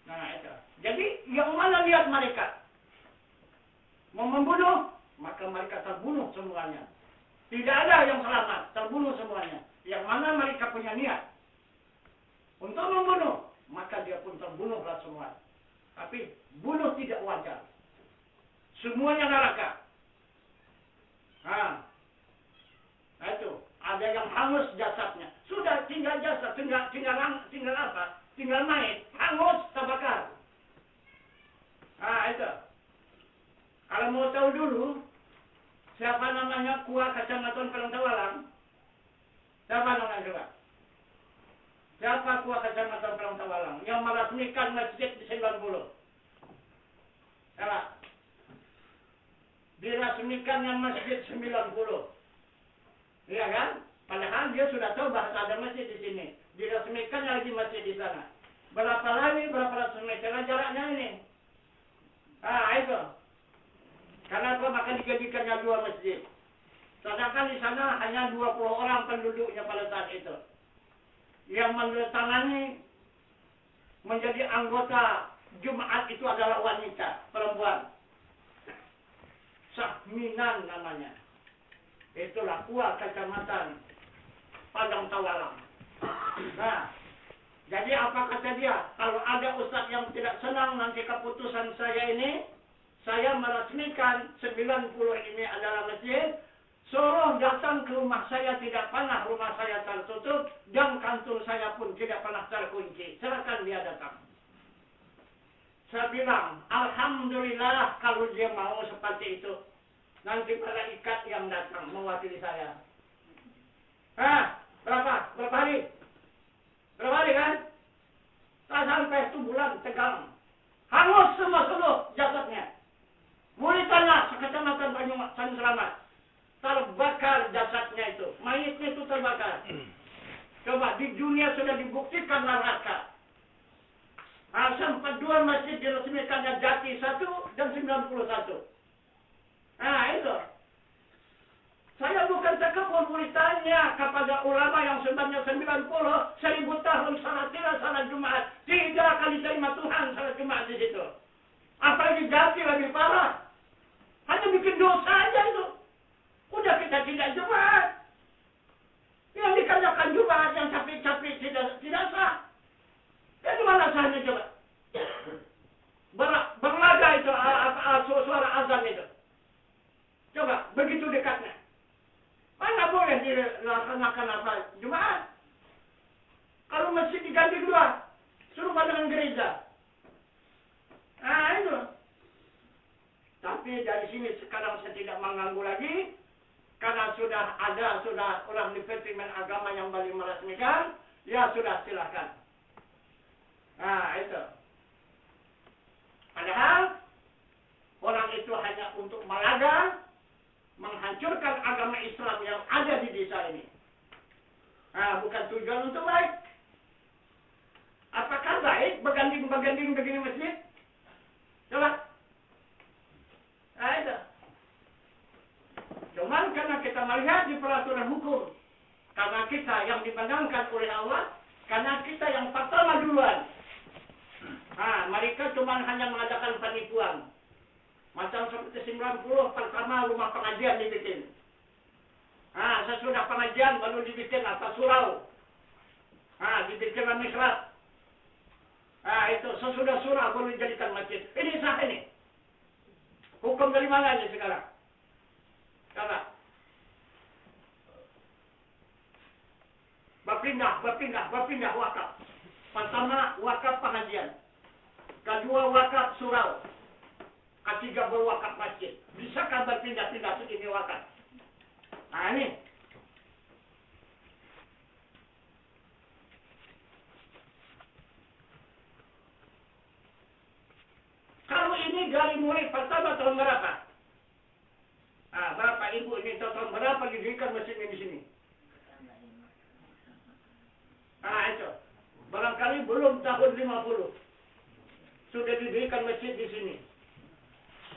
Nah, itu. Jadi, yang mana lihat mereka? Mau membunuh, maka mereka terbunuh semuanya. Tidak ada yang selamat, terbunuh semuanya. Yang mana mereka punya niat untuk membunuh, maka dia pun terbunuhlah semua. Tapi bunuh tidak wajar. Semuanya neraka. Nah itu. Ada yang hangus jasadnya. Sudah tinggal jasad, tinggal apa? Tinggal mayat, hangus, terbakar. Nah itu. Kalau mau tahu dulu, siapa namanya Kua Kecamatan Pelontawalang? Siapa namanya juga? Siapa Kua Kecamatan Pelontawalang yang meresmikan masjid di 90? Siapa? Diresmikannya masjid 90. Iya kan? Padahal dia sudah tahu bahasa ada masjid di sini. Diresmikannya lagi masjid di sana. Berapa ratus meter jaraknya ini? Itu. Karena apa? Maka dijadikannya 2 masjid. Sedangkan di sana hanya 20 orang penduduknya pada saat itu. Yang menandatangani menjadi anggota Jumat itu adalah wanita, perempuan. Sahminan namanya. Itulah Kua Kecamatan Padang Tawalang. Nah, jadi apa kata dia? Kalau ada ustaz yang tidak senang nanti keputusan saya ini, saya meresmikan 90 ini adalah masjid, suruh datang ke rumah saya, tidak pernah rumah saya tertutup, dan kantor saya pun tidak pernah terkunci. Silakan dia datang. Saya bilang, alhamdulillah kalau dia mau seperti itu. Nanti malaikat yang datang mewakili saya. Berapa? Berapa hari? Berapa hari kan? Tak sampai 1 bulan tegang. Hangus semua seluruh jasadnya. Mulai tanah sekecamatan Tanjung Selamat. Terbakar jasadnya itu. Mayatnya itu terbakar. Coba di dunia sudah dibuktikan neraka. Sempat 2 masjid diresmikannya Jati 1 dan 91. Itu. Saya bukan sekepul tanya kepada ulama yang sebanyak 90, 1000 tahun salat Jumat. Tidak akan diterima Tuhan salat Jumat di situ. Apalagi Jati lebih parah. Hanya bikin dosa aja itu. Udah kita tidak Jumat. Yang dikerjakan Jumat, yang capek-capek tidak sah. Ya gimana sahnya coba? Berlaga itu suara azan itu. Coba, begitu dekatnya. Mana boleh dilaksanakan apa? Jumat. Kalau masjid diganti 2, suruh dengan gereja. Itu. Tapi dari sini sekarang saya tidak mengganggu lagi. Karena sudah orang Departemen Agama yang balik meresmikan. Ya sudah, silakan. Itu. Padahal orang itu hanya untuk melaga, menghancurkan agama Islam yang ada di desa ini. Bukan tujuan untuk baik. Apakah baik beganding begini masjid? Coba. Itu. Cuman karena kita melihat di peraturan hukum, karena kita yang dimenangkan oleh Allah, karena kita yang pertama duluan. Mereka cuma hanya mengadakan penipuan. Macam seperti 90 pertama rumah pengajian dibikin. Sesudah pengajian baru dibikin surau. Dibikinkan mihrab. Itu sesudah surah baru dijadikan masjid. Ini sah ini. Hukum dari mana ini sekarang? Karena berpindah wakaf. Pertama, wakaf pengajian. Kedua, wakaf surau. Ketiga, berwakaf masjid. Bisakah berpindah-pindah segini wakaf? Ini. Kalau ini dari mulai pertama tahun berapa? Berapa ibu ini tahun berapa didirikan masjid ini di sini? Itu. Barangkali belum tahun 50. Sudah didirikan masjid di sini.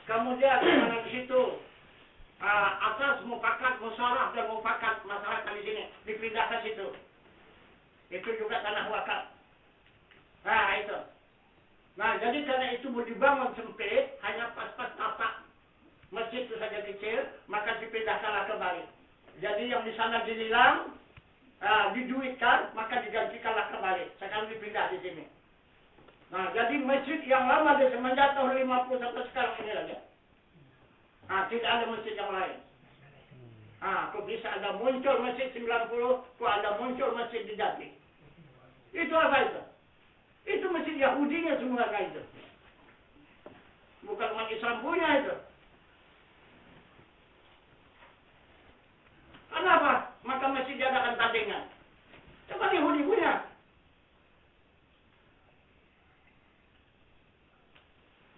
Kemudian karena di situ atas mufakat musyawarah dan mufakat masyarakat di sini dipindah ke situ. Itu juga tanah wakaf. Itu. Nah, jadi karena itu mau dibangun sempit, hanya pas-pas tapak masjid itu saja kecil, maka dipindahkanlah kembali. Jadi yang di sana dinilang, diduitkan, maka digantikanlah kembali. Sekarang dipindah di sini. Nah, jadi masjid yang lama dari semenjak tahun 50 sampai sekarang ini saja. Tidak ada masjid yang lain. Kok bisa ada muncul masjid 90, kok ada muncul masjid di Jati. Itu apa itu? Itu masjid Yahudinya semuanya itu. Bukan umat Islam punya itu. Kenapa? Maka masjid diadakan tandingan. Coba Yahudi punya.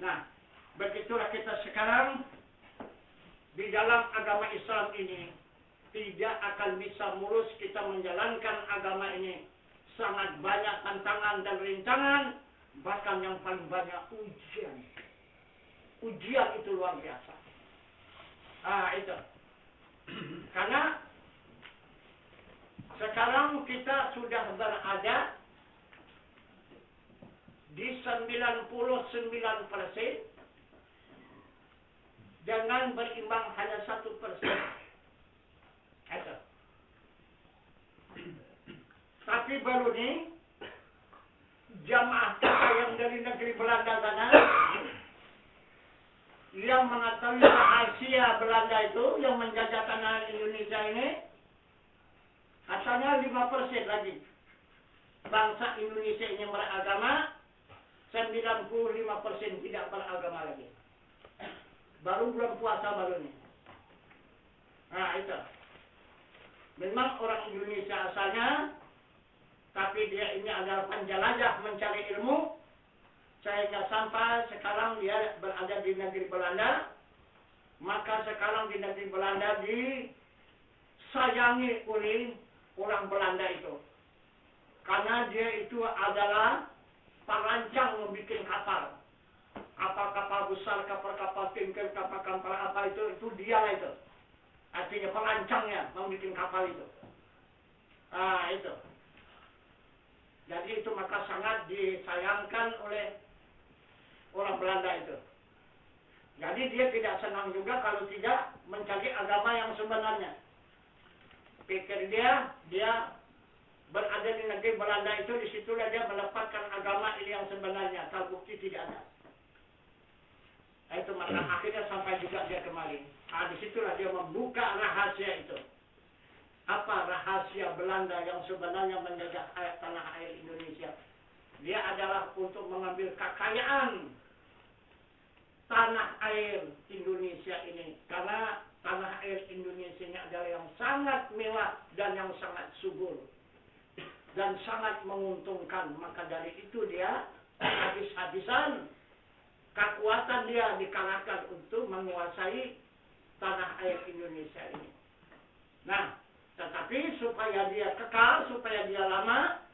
Nah, begitulah kita sekarang di dalam agama Islam ini tidak akan bisa mulus kita menjalankan agama ini. Sangat banyak tantangan dan rintangan, bahkan yang paling banyak ujian. Ujian itu luar biasa. Itu. Karena sekarang kita sudah berada di 99% dengan berimbang hanya 1%. Itu. Tapi baru ini jamaah kita yang dari negeri Belanda sana yang mengetahui rahasia Belanda itu yang menjajah tanah Indonesia ini katanya 5% lagi bangsa Indonesia ini beragama, 95% tidak beragama lagi. Baru bulan puasa baru ini. Itu. Memang orang Indonesia asalnya, tapi dia ini adalah penjelajah mencari ilmu, sehingga sampai sekarang dia berada di negeri Belanda. Maka sekarang di negeri Belanda disayangi oleh orang Belanda itu. Karena dia itu adalah perancang membuat kapal. Apa kapal besar, kapal-kapal tingkir, kapal-kapal apa itu dia lah itu. Artinya perancangnya membuat kapal itu. Itu. Jadi itu maka sangat disayangkan oleh orang Belanda itu. Jadi dia tidak senang juga kalau tidak mencari agama yang sebenarnya. Pikir dia berada di negeri Belanda itu, disitulah dia mendapatkan agama ini yang sebenarnya. Terbukti tidak ada. Itu maka akhirnya sampai juga dia kemari. Disitulah dia membuka rahasia itu. Apa rahasia Belanda yang sebenarnya menjajah tanah air Indonesia? Dia adalah untuk mengambil kekayaan tanah air Indonesia ini. Karena tanah air Indonesia ini adalah yang sangat mewah dan yang sangat subur. Dan sangat menguntungkan. Maka dari itu dia habis-habisan kekuatan dia dikalahkan untuk menguasai tanah air Indonesia ini. Nah, tetapi supaya dia kekal, supaya dia lama,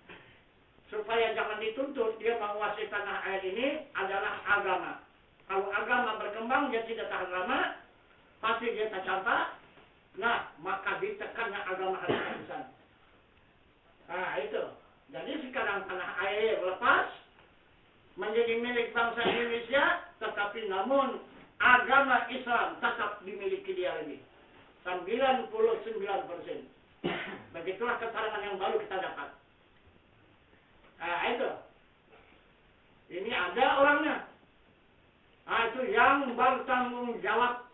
supaya jangan dituntut dia menguasai tanah air ini adalah agama. Kalau agama berkembang, dia tidak tahan lama, pasti dia tercampak. Nah, maka ditekannya agama habis-habisan. Itu. Jadi sekarang tanah air lepas, menjadi milik bangsa Indonesia, tetapi namun agama Islam tetap dimiliki dia lagi. 99%. Begitulah keterangan yang baru kita dapat. Itu. Ini ada orangnya. Itu yang bertanggung jawab.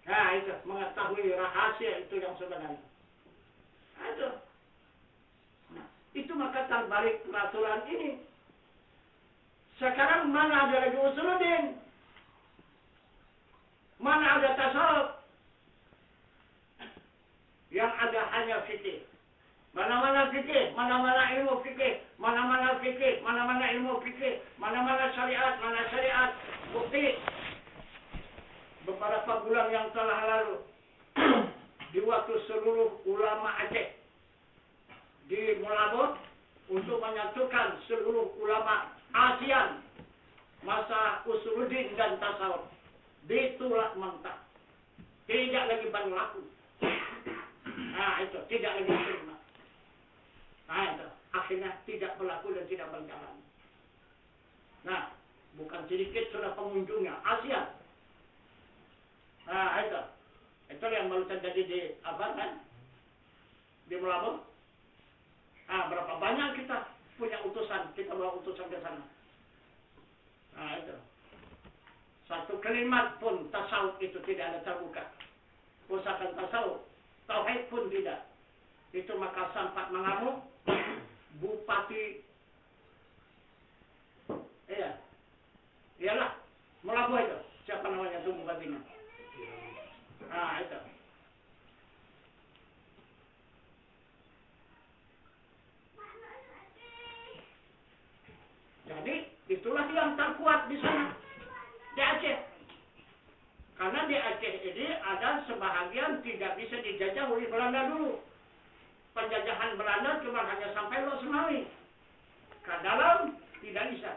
Itu mengetahui rahasia itu yang sebenarnya. Itu. Nah, itu maka terbalik peraturan ini. Sekarang mana ada lagi usuluddin? Mana ada tasawuf? Yang ada hanya fikih. Mana-mana fikih, mana-mana ilmu fikih, mana-mana fikih, mana-mana ilmu fikih, mana-mana syariat, mana syariat. Bukti beberapa bulan yang telah lalu di waktu seluruh ulama Aceh di Mulabot untuk menyatukan seluruh ulama ASEAN masa usuluddin dan tasawuf ditolak mentah, tidak lagi berlaku. Itu tidak lagi diterima. Itu akhirnya tidak berlaku dan tidak berjalan. Nah, bukan sedikit sudah pengunjungnya ASEAN. Itu yang baru terjadi di di Mulabot. Berapa banyak kita punya utusan, kita bawa utusan ke sana. Itu. Satu kalimat pun tasawuf itu tidak ada terbuka. Usahakan tasawuf, tauhid pun tidak. Itu maka sempat mengamuk Bupati iyalah Mulabot itu. Siapa namanya tuh bupatinya? Itu. Jadi itulah yang terkuat di sana. Di Aceh. Karena di Aceh ini ada sebahagian tidak bisa dijajah oleh Belanda dulu. Penjajahan Belanda cuma hanya sampai Lok Sumawi. Ke dalam tidak bisa.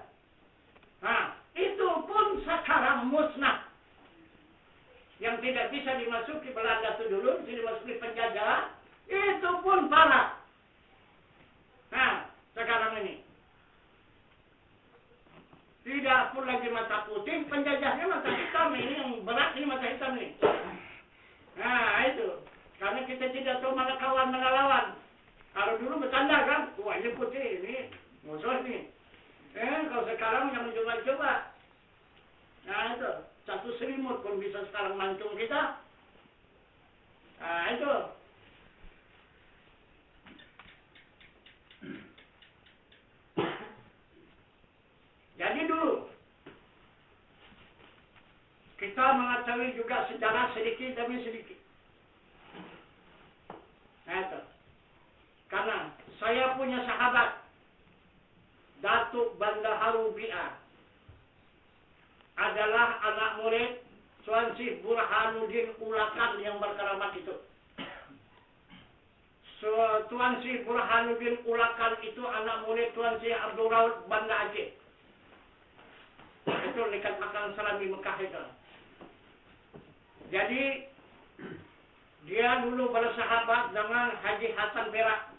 Itu pun sekarang musnah. Yang tidak bisa dimasuki Belanda itu dulu, bisa dimasuki penjajah, itu pun parah. Sekarang ini. Tidak pun lagi mata putih, penjajahnya mata hitam. Ini yang berat, ini mata hitam nih. Itu. Karena kita tidak tahu mana kawan, mana lawan. Kalau dulu bertanda kan, wah ini putih, ini musuh nih. Kalau sekarang yang mencoba-coba. Itu. Satu selimut pun bisa sekarang mancung kita. Itu. Jadi dulu kita mengetahui juga sejarah sedikit demi sedikit. Itu. Karena saya punya sahabat Datuk Bandaharu Bi'ah adalah anak murid Tuan Syekh Burhanuddin Ulakan yang berkeramat itu. Tuan Syekh Burhanuddin Ulakan itu anak murid Tuan Syekh Abdul Raud Banda Aceh. Itu dekat Makam Salami Mekah itu. Jadi dia dulu bersahabat dengan Haji Hasan Perak,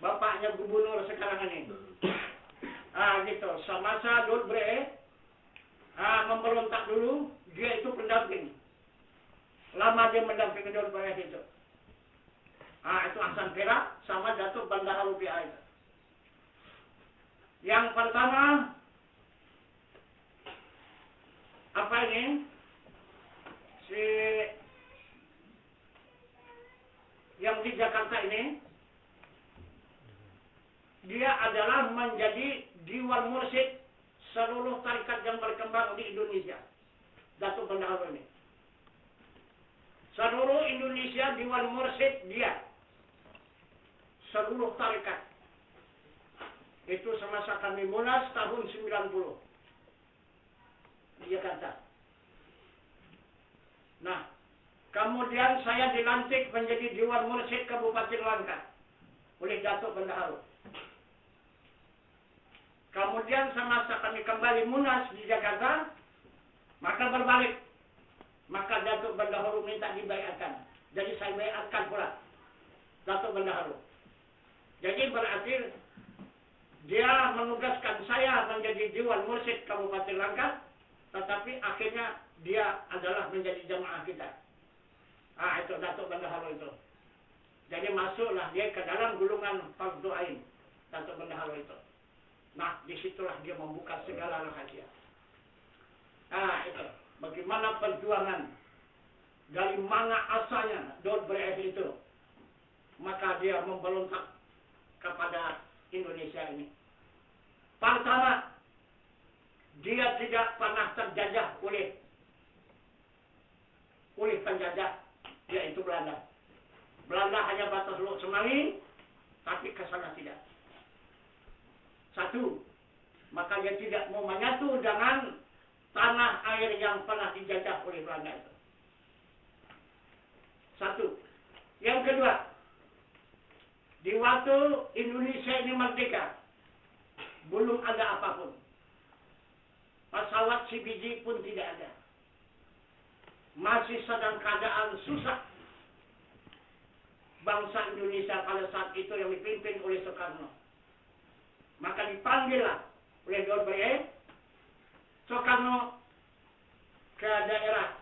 bapaknya gubernur sekarang ini. Gitu. Semasa Dut Bre memberontak dulu, dia itu pendamping. Lama dia mendampingi Dut Bre itu. Itu Hasan Perak sama Datuk Bandaharu Bi'ah itu. Yang pertama, yang di Jakarta ini, dia adalah menjadi Dewan Mursyid seluruh tarikat yang berkembang di Indonesia. Datuk Bandaharu ini. Seluruh Indonesia Dewan Mursyid dia. Seluruh tarikat. Itu semasa kami munas tahun 90. Di Jakarta. Nah, kemudian saya dilantik menjadi Dewan Mursyid Kabupaten Langkat oleh Datuk Bandaharu. Kemudian semasa kami kembali munas di Jakarta, maka berbalik. Maka Datuk Bandaharu minta dibaiatkan. Jadi saya baiatkan pula Datuk Bandaharu. Jadi berarti dia menugaskan saya menjadi Dewan Mursyid Kabupaten Langkat, tetapi akhirnya dia adalah menjadi jamaah kita. Itu Datuk Bandaharu itu. Jadi masuklah dia ke dalam gulungan Fardu Ain. Datuk Bendahara itu. Nah, disitulah dia membuka segala rahasia. Nah, itu. Bagaimana perjuangan dari mana asalnya Daud Brecht itu. Maka dia memberontak kepada Indonesia ini. Pertama, dia tidak pernah terjajah oleh penjajah, yaitu Belanda. Belanda hanya batas Lok Semanggi, tapi ke sana tidak. Satu, maka dia tidak mau menyatu dengan tanah air yang pernah dijajah oleh Belanda itu. Satu. Yang kedua, di waktu Indonesia ini merdeka, belum ada apapun. Pesawat CBJ pun tidak ada. Masih sedang keadaan susah. Bangsa Indonesia pada saat itu yang dipimpin oleh Soekarno. Maka dipanggillah oleh Daud Brecht Soekarno ke daerah.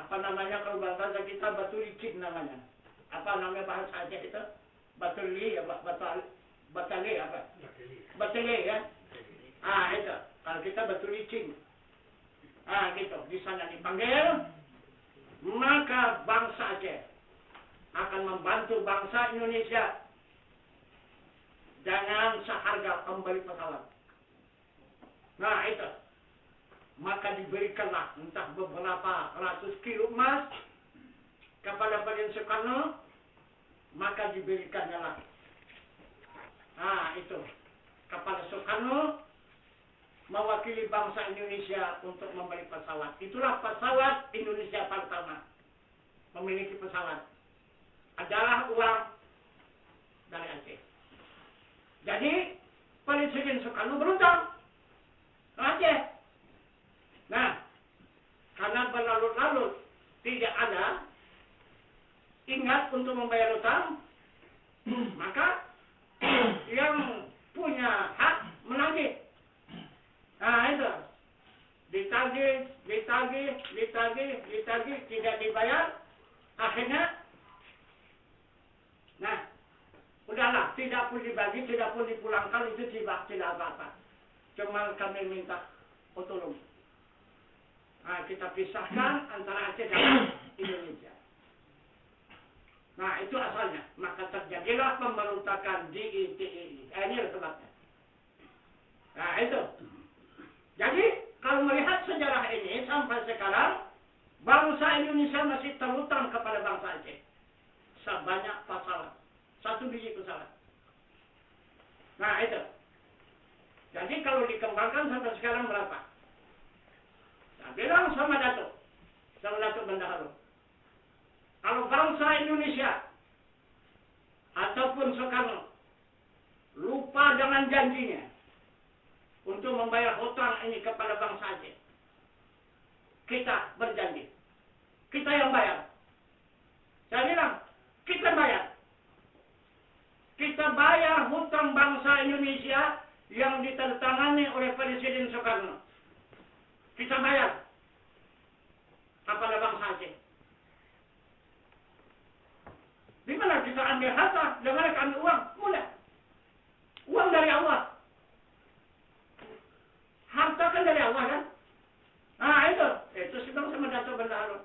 Apa namanya kalau bahasa kita Batu Licin namanya. Apa namanya bahasa Aceh itu? Batu Li, Batale apa? Batale ya. Itu. Kalau kita Batu Licin. Gitu. Di sana dipanggil. Maka bangsa Aceh akan membantu bangsa Indonesia dengan seharga kembali pesawat. Nah, itu. Maka diberikanlah entah beberapa ratus kilo emas kepada Presiden Soekarno, maka diberikannya lah. Itu. Kepada Soekarno mewakili bangsa Indonesia untuk membeli pesawat. Itulah pesawat Indonesia pertama. Memiliki pesawat. Adalah uang dari Aceh. Jadi, Presiden Soekarno berutang ke Aceh. Nah, karena berlarut-larut tidak ada ingat untuk membayar utang, maka yang punya hak menagih. Itu. Ditagih, tidak dibayar. Akhirnya, udahlah, tidak pun dibagi, tidak pun dipulangkan, itu tidak apa-apa. Cuma kami minta tolong. Kita pisahkan antara Aceh dan Indonesia. Itu asalnya. Maka terjadilah pemberontakan DITI. Ini sebabnya. Itu. Jadi, kalau melihat sejarah ini sampai sekarang, bangsa Indonesia masih terhutang kepada bangsa Aceh. Sebanyak pesawat. 1 biji pesawat. Itu. Jadi kalau dikembangkan sampai sekarang berapa? Saya bilang sama Datuk Bendahara. Kalau bangsa Indonesia ataupun Soekarno lupa dengan janjinya untuk membayar hutang ini kepada bangsa Aceh, kita berjanji. Kita yang bayar. Saya bilang, kita bayar. Kita bayar hutang bangsa Indonesia yang ditandatangani oleh Presiden Soekarno. Kita bayar kepada bangsa Aceh. Di mana kita ambil harta, di mana kita ambil uang? Mudah. Uang dari Allah. Harta kan dari Allah kan? Itu sedang sama Datuk Bendahara.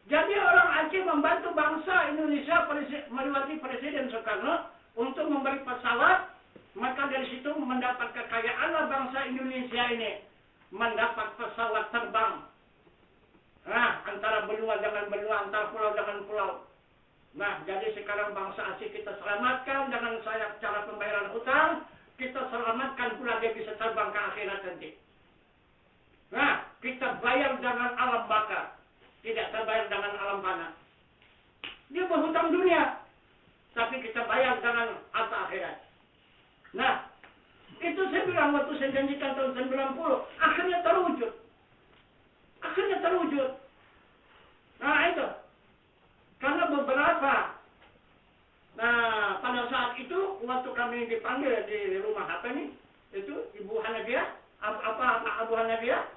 Jadi orang Aceh membantu bangsa Indonesia melewati Presiden Soekarno untuk membeli pesawat, maka dari situ mendapat kekayaanlah bangsa Indonesia ini mendapat pesawat terbang. Antara benua dengan benua, antara pulau dengan pulau. Jadi sekarang bangsa Aceh kita selamatkan dengan cara pembayaran hutang, kita selamatkan pula dia bisa terbang ke akhirat nanti. Kita bayar dengan alam baka, tidak terbayar dengan alam fana. Dia berhutang dunia, tapi kita bayar dengan harta akhirat. Itu saya bilang waktu saya janjikan tahun 90, akhirnya terwujud. Itu. Karena beberapa, pada saat itu, waktu kami dipanggil di rumah itu Ibu Hanabiah, Abu Hanabiah.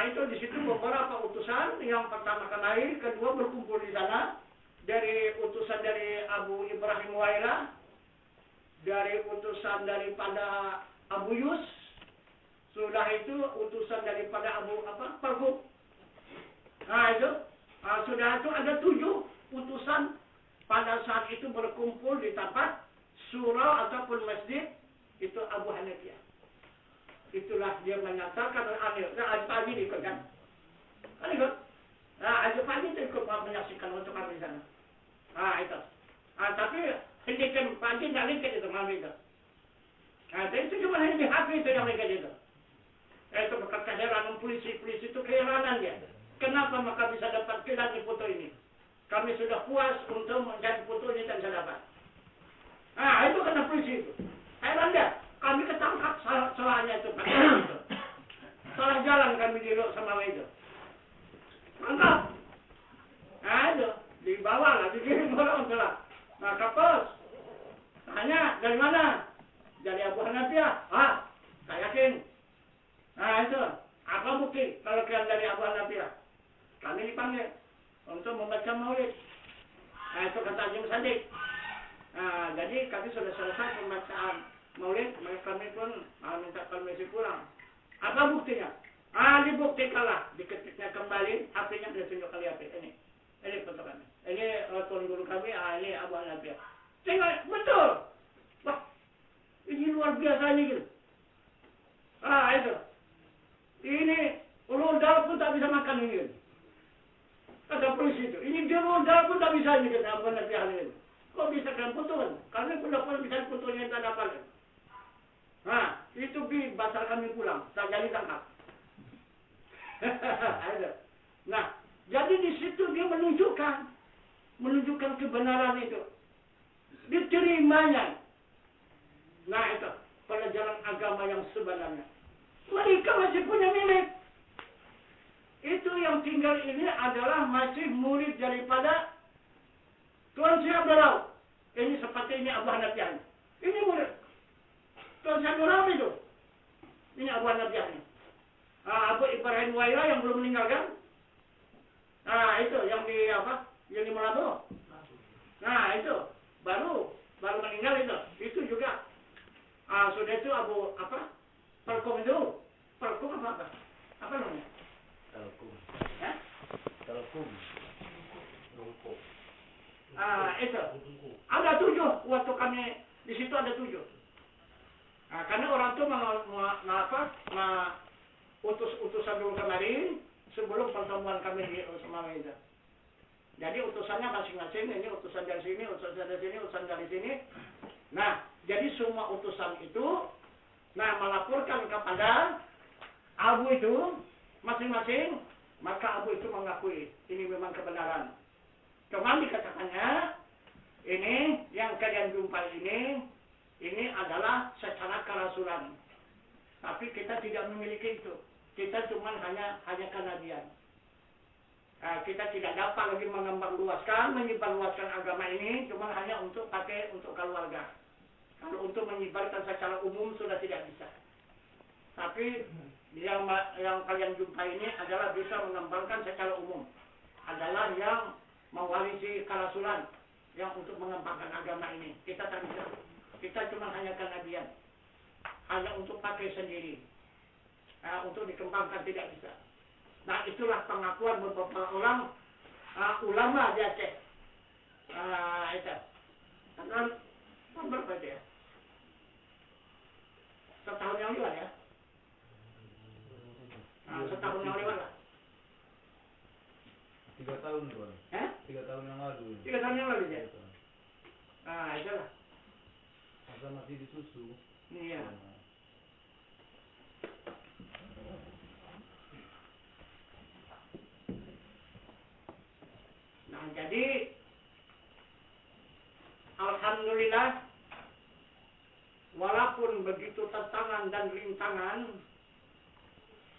Itu di situ beberapa utusan, yang pertama kali, kedua berkumpul di sana. dari utusan dari Abu Ibrahim Waila, dari utusan daripada Abu Yus, sudah itu utusan daripada Abu Parhub. Nah itu, sudah itu ada 7 utusan pada saat itu berkumpul di tempat surau ataupun masjid itu Abu Hanifah. Itulah dia menyatakan pagi ikut kan? Kan ikut? Nah, pagi itu ikut menyaksikan untuk kami di sana. Nah itu. Tapi hendikan pagi tidak lihat itu kami itu. Nah itu cuma di HP itu yang lihat itu. Itu berkata keheranan polisi itu keheranan dia. Kenapa maka bisa dapat di foto ini? Kami sudah puas untuk mencari foto ini dan bisa dapat. Nah itu kena polisi itu. Heran dia. Kami ketangkap salahnya itu. Salah jalan kami sama itu. Tangkap. Nah itu. Dibawa lah. Dikirim orang salah. Nah kapos. Tanya dari mana? Dari Abu Hanifah. Saya yakin. Nah itu. Apa bukti kalau kalian dari Abu Hanifah? Kami dipanggil untuk membaca maulid. Nah itu kata Haji Sadik. Nah jadi kami sudah selesai pembacaan maulid, maka kami pun minta permisi pulang. Apa buktinya? Dibuktikanlah. Diketiknya kembali, HP-nya dia tunjuk kali HP. Ini foto kami. Ini tuan guru kami, ini Abu Hanifah. Tengok, betul. Wah, ini luar biasa ini gitu. Itu. Ini ulul dal pun tak bisa makan ini gitu. Kata polisi itu, ini dia modal pun tak bisa ini kata Abu Hanifah ini. Kok bisa kan foto kan? Kami pun dapat bisa fotonya yang tak dapat. Itu batal kami pulang, tak jadi tangkap. Nah, jadi di situ dia menunjukkan kebenaran itu, diterimanya. Nah itu pelajaran agama yang sebenarnya. Mereka masih punya milik. Itu yang tinggal ini adalah masih murid daripada Tuan Syekh Abdurrahman. Ini seperti ini Abu Hanifah. Ini murid Tuan Syekh Abdurrahman itu. Ini Abu Hanifah ini. Abu Ibrahim Waila yang belum meninggal kan? Itu yang di Yang di Malabo. Nah itu baru meninggal itu. Itu juga. Sudah itu Abu Parkum itu. Parkum apa? Apa namanya? Telkom. Hah? Telkom. Rungkuk. Itu. Ada 7 waktu kami di situ ada 7. Karena orang itu utusan dulu kemarin sebelum pertemuan kami di Usman itu. Jadi utusannya masing-masing, ini utusan dari sini, utusan dari sini, utusan dari sini. Nah, jadi semua utusan itu melaporkan kepada Abu itu masing-masing, maka Abu itu mengakui ini memang kebenaran. Cuma dikatakannya ini yang kalian jumpa ini adalah secara kerasulan. Tapi kita tidak memiliki itu. Kita cuma hanya kenabian. Kita tidak dapat lagi menyebarluaskan agama ini, cuma hanya untuk pakai untuk keluarga. Kalau untuk menyebarkan secara umum sudah tidak bisa. Tapi yang kalian jumpa ini adalah bisa mengembangkan secara umum. Adalah yang mewarisi kerasulan yang untuk mengembangkan agama ini. Kita tak bisa. Kita cuma hanya kenabian. Hanya untuk pakai sendiri. Untuk dikembangkan tidak bisa. Nah itulah pengakuan beberapa orang ulama di Aceh. Itu. Tahun berapa itu ya? Setahun yang lewat ya? Setahun yang lewat lah. 3 tahun tuan. 3 tahun yang lalu. 3 tahun yang lalu ya? Itulah. Masa masih disusu. Iya. Nah jadi alhamdulillah walaupun begitu tantangan dan rintangan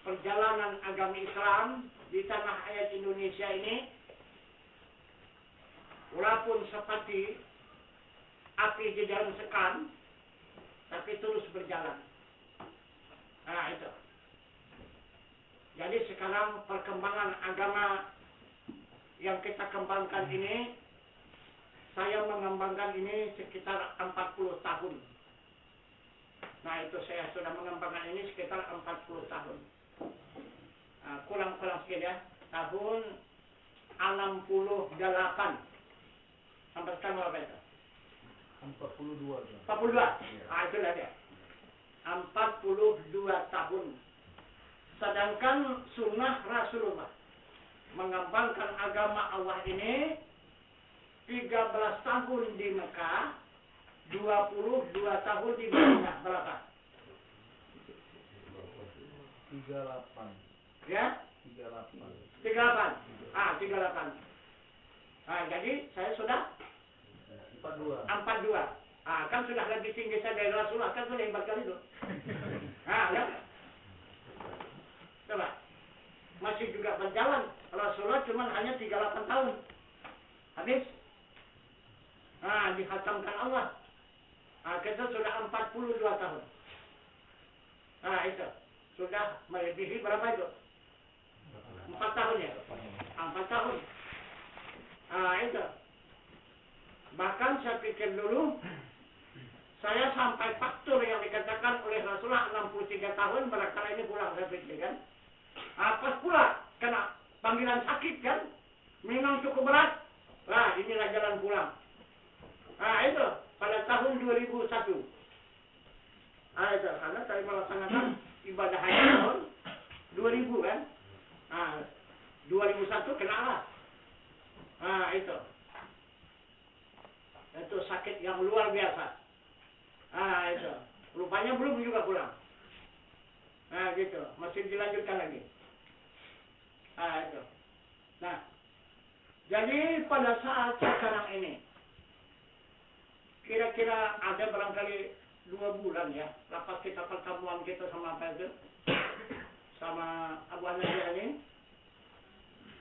perjalanan agama Islam di tanah air Indonesia ini, walaupun seperti api di dalam sekam, tapi terus berjalan. Nah itu. Jadi sekarang perkembangan agama yang kita kembangkan ini saya mengembangkan ini sekitar 40 tahun. Nah, itu saya sudah mengembangkan ini sekitar 40 tahun. Kurang-kurang sedikit ya. Tahun 68. Sampai sekarang berapa itu? 42. 42. Itulah dia. 42 tahun. Sedangkan sunnah Rasulullah mengembangkan agama Allah ini 13 tahun di Mekah, 22 tahun di Madinah. Berapa? 38. Ya? 38. 38. 38. Jadi saya sudah 42. Kan sudah lebih tinggi saya dari Rasulullah, kan sudah hebat kali itu. Lihat. Coba. Masih juga berjalan. Rasulullah cuma hanya 38 tahun. Habis. Dihatamkan Allah. Kita sudah 42 tahun. Itu. Sudah melebihi berapa itu? 4 tahun ya? 4 tahun. Itu. Bahkan saya pikir dulu, saya sampai faktur yang dikatakan oleh Rasulullah 63 tahun, barangkali ini pulang saya pikir kan. Pas pula, kena panggilan sakit kan, memang cukup berat. Inilah jalan pulang. Itu, pada tahun 2001. Itu, karena saya melaksanakan ibadah haji tahun 2000 kan. 2001 kena lah. Itu. Itu sakit yang luar biasa. Itu. Rupanya belum juga pulang. Gitu. Masih dilanjutkan lagi. Itu. Nah. Jadi pada saat sekarang ini, kira-kira ada barangkali 2 bulan ya, lepas kita pertemuan kita sama apa itu, sama Abu Hanafi ini,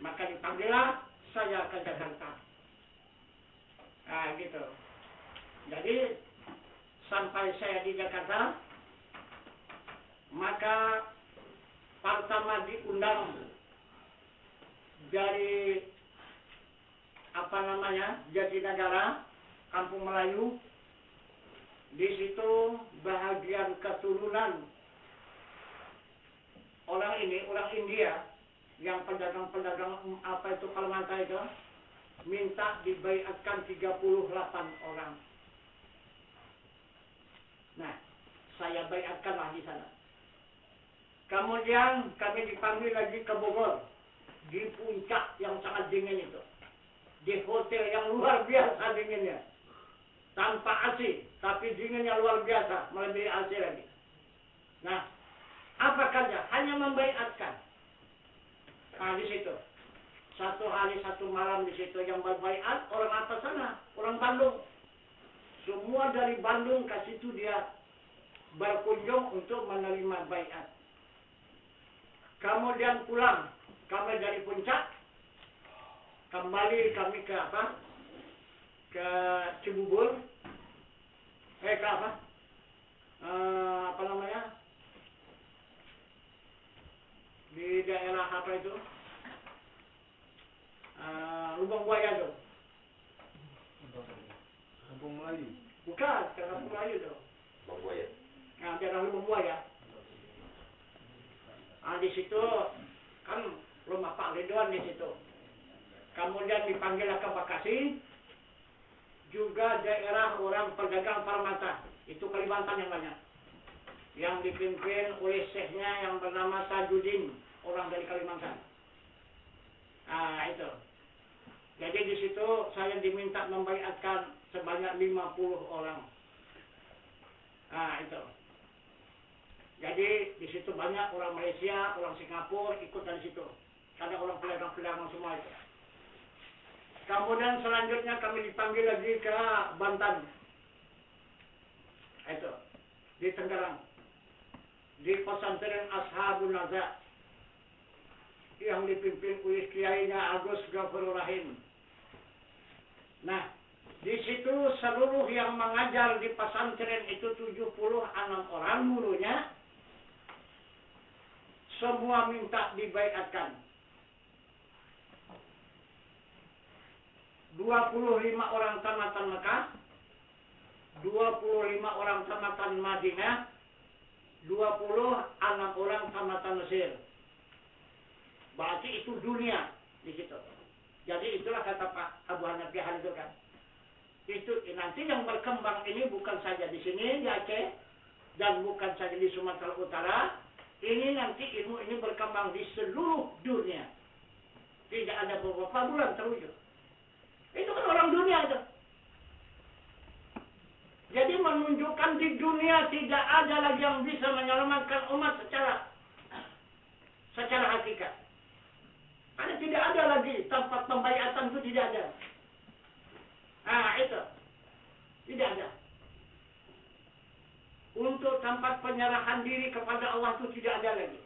maka dipanggillah saya ke Jakarta. Gitu. Jadi sampai saya di Jakarta, maka pertama diundang dari Jatinegara, Kampung Melayu. Di situ bahagian keturunan orang India yang pedagang-pedagang Kalimantan itu minta dibaiatkan 38 orang. Nah, saya baiatkanlah di sana. Kemudian kami dipanggil lagi ke Bogor, di puncak yang sangat dingin itu, di hotel yang luar biasa dinginnya, tanpa AC, tapi dinginnya luar biasa, melebihi AC lagi. Nah, apa kerja? Hanya membaiatkan. Di situ. 1 hari 1 malam di situ yang berbaiat orang apa sana? Orang Bandung. Semua dari Bandung ke situ dia berkunjung untuk menerima baiat. Kemudian pulang, kami dari puncak, kembali kami ke ke Cibubur, ke di daerah apa itu, Lubang Buaya tuh. Kampung Melayu. Bukan, Kampung Melayu tuh. Lubang Buaya. Daerah Lubang Buaya. Di situ kan rumah Pak Ridwan di situ. Kemudian dipanggil ke Bekasi, juga daerah orang pedagang Permata, itu Kalimantan yang banyak, yang dipimpin oleh syekhnya yang bernama Tajudin, orang dari Kalimantan. Itu. Jadi di situ saya diminta membaiatkan sebanyak 50 orang. Itu. Jadi di situ banyak orang Malaysia, orang Singapura ikut dari situ. Ada orang pedagang-pedagang semua itu. Kemudian selanjutnya kami dipanggil lagi ke Banten. Itu. Di Tenggarang. Di pesantren Ashabun Naza, yang dipimpin oleh kiainya Agus Ghafurur Rahim. Nah, di situ seluruh yang mengajar di pesantren itu 76 orang gurunya, semua minta dibaiatkan. 25 orang tamatan Mekah, 25 orang tamatan Madinah, 26 orang tamatan Mesir. Berarti itu dunia di situ. Jadi itulah kata Pak Abu Hanafi itu kan. Itu nanti yang berkembang ini bukan saja di sini di Aceh dan bukan saja di Sumatera Utara. Ini nanti ilmu ini berkembang di seluruh dunia. Tidak ada beberapa bulan terwujud. Itu kan orang dunia itu. Jadi menunjukkan di dunia tidak ada lagi yang bisa menyelamatkan umat secara hakikat. Karena tidak ada lagi tempat pembayatan itu tidak ada. Itu tidak ada. Untuk tempat penyerahan diri kepada Allah itu tidak ada lagi.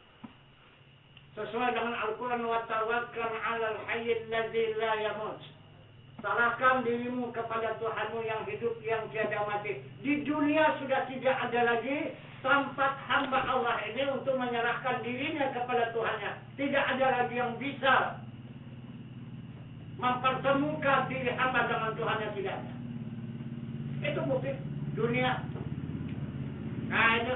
Sesuai dengan Al-Quran, wa tawakkal 'alal hayyil ladzi la yamut. Serahkan dirimu kepada Tuhanmu yang hidup, yang tiada mati. Di dunia sudah tidak ada lagi tempat hamba Allah ini untuk menyerahkan dirinya kepada Tuhannya. Tidak ada lagi yang bisa mempertemukan diri hamba dengan Tuhannya, tidak ada. Itu bukti dunia. Itu.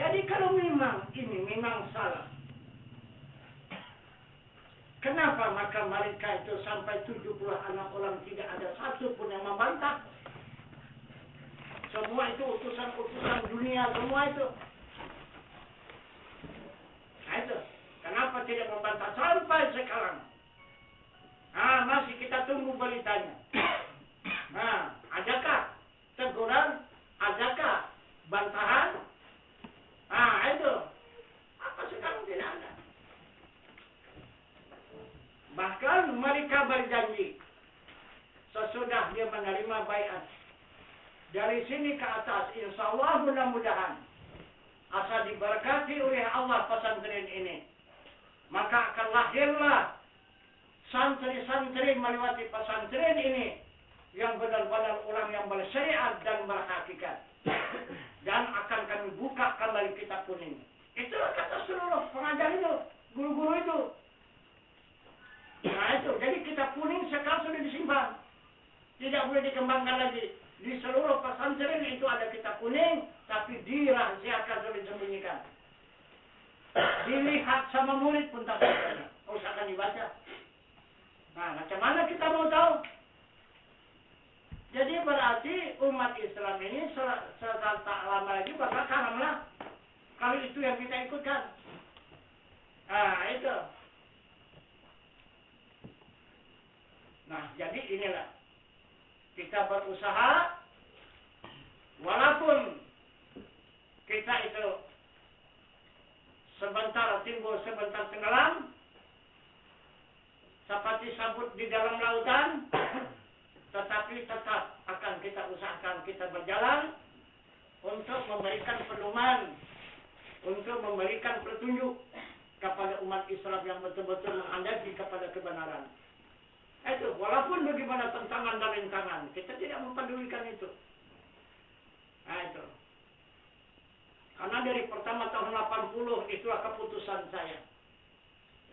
Jadi kalau memang ini memang salah, kenapa maka mereka itu sampai 70 anak orang tidak ada satu pun yang membantah? Semua itu utusan-utusan dunia semua itu. Itu. Kenapa tidak membantah sampai sekarang? Masih kita tunggu beritanya. Adakah teguran? Adakah bantahan? Itu. Apa sekarang tidak ada? Bahkan mereka berjanji sesudah dia menerima baiat. Dari sini ke atas, insya Allah mudah-mudahan asal diberkati oleh Allah pesantren ini, maka akan lahirlah santri-santri melewati pesantren ini yang benar-benar orang yang bersyariat dan berhakikat. Dan akan kami buka kembali kitab kuning. Itulah kata seluruh pengajar itu, guru-guru itu. Itu. Jadi kitab kuning sekarang sudah disimpan. Tidak boleh dikembangkan lagi. Di seluruh pesantren itu ada kitab kuning, tapi dirahasiakan, sudah disembunyikan. Dilihat sama murid pun tak bisa. Usahakan dibaca. Macam mana kita mau tahu? Jadi berarti umat Islam ini tak lama lagi bakal karam lah. Kalau itu yang kita ikutkan. Itu. Jadi inilah. Kita berusaha, walaupun kita itu sebentar timbul, sebentar tenggelam, seperti sabut di dalam lautan, tetapi tetap akan kita usahakan kita berjalan untuk memberikan pedoman, untuk memberikan petunjuk kepada umat Islam yang betul-betul menghadapi kepada kebenaran. Itu, walaupun bagaimana tantangan dan rintangan, kita tidak mempedulikan itu. Itu. Karena dari pertama tahun 80, itulah keputusan saya.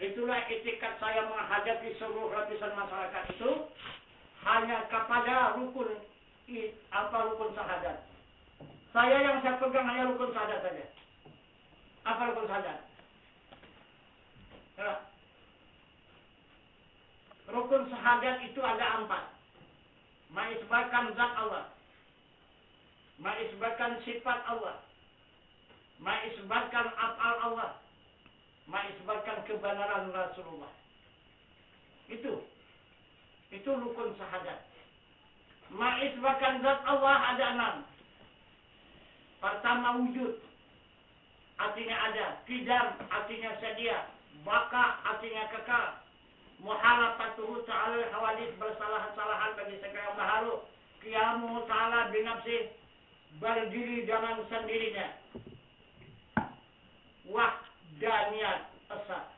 Itulah etikat saya menghadapi seluruh lapisan masyarakat itu, hanya kepada rukun syahadat. Yang saya pegang hanya rukun syahadat saja. Apa rukun syahadat? Rukun syahadat itu ada 4. Mengisbatkan zat Allah, mengisbatkan sifat Allah, mengisbatkan af'al Allah, mengisbatkan kebenaran Rasulullah. Itu rukun syahadat. Mengisbatkan zat Allah ada 6. Pertama wujud, artinya ada. Qidam, artinya sedia. Baka, artinya kekal. Muhalafatuhu ta'ala hawadis, bersalah-salahan bagi segala makhluk. Qiyamu ta'ala binafsih, berdiri dengan sendirinya. Wahdaniyat esa,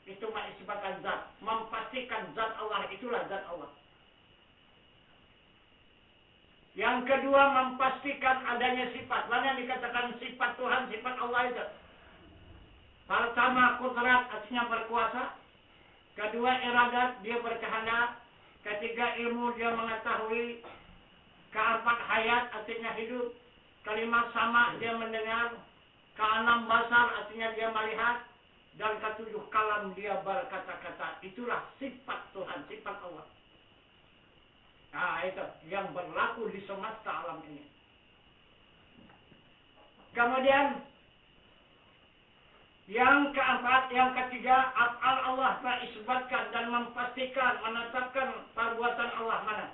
itu mengisbatkan zat. Yang kedua, memastikan adanya sifat. Mana yang dikatakan sifat Tuhan, sifat Allah itu? Pertama, kudrat, artinya berkuasa. Kedua, iradat, dia berkehendak. Ketiga, ilmu, dia mengetahui. Keempat, hayat, artinya hidup. Kelima, sama, dia mendengar. Keenam, basar, artinya dia melihat. Dan ketujuh, kalam, dia berkata-kata. Itulah sifat Tuhan, sifat Allah. Nah, itu yang berlaku di semesta alam ini. Kemudian, yang keempat, yang ketiga, af'al Allah terisbatkan dan memastikan, menetapkan perbuatan Allah mana?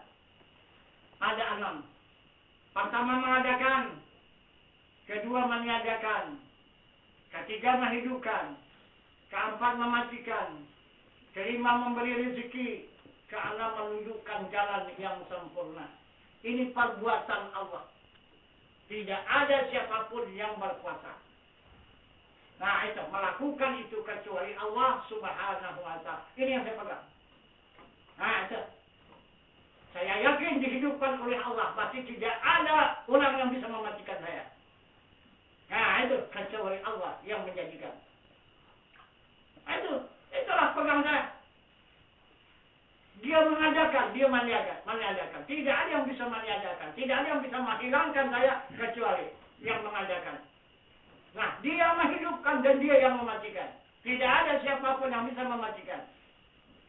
Ada 6. Pertama, mengadakan. Kedua, meniadakan. Ketiga, menghidupkan. Keempat, mematikan. Kelima, memberi rezeki. Keenam, menunjukkan jalan yang sempurna. Ini perbuatan Allah. Tidak ada siapapun yang berkuasa. Nah, itu melakukan itu kecuali Allah Subhanahu wa Ta'ala. Ini yang saya pegang. Nah, itu. Saya yakin dihidupkan oleh Allah, berarti tidak ada orang yang bisa mematikan saya. Nah, itu kecuali Allah yang menjadikan. Nah, itulah pegang saya. Dia mengadakan, dia meniadakan. Tidak ada yang bisa meniadakan. Tidak ada yang bisa menghilangkan saya kecuali yang mengadakan. Nah, dia menghidupkan dan dia yang mematikan. Tidak ada siapapun yang bisa mematikan.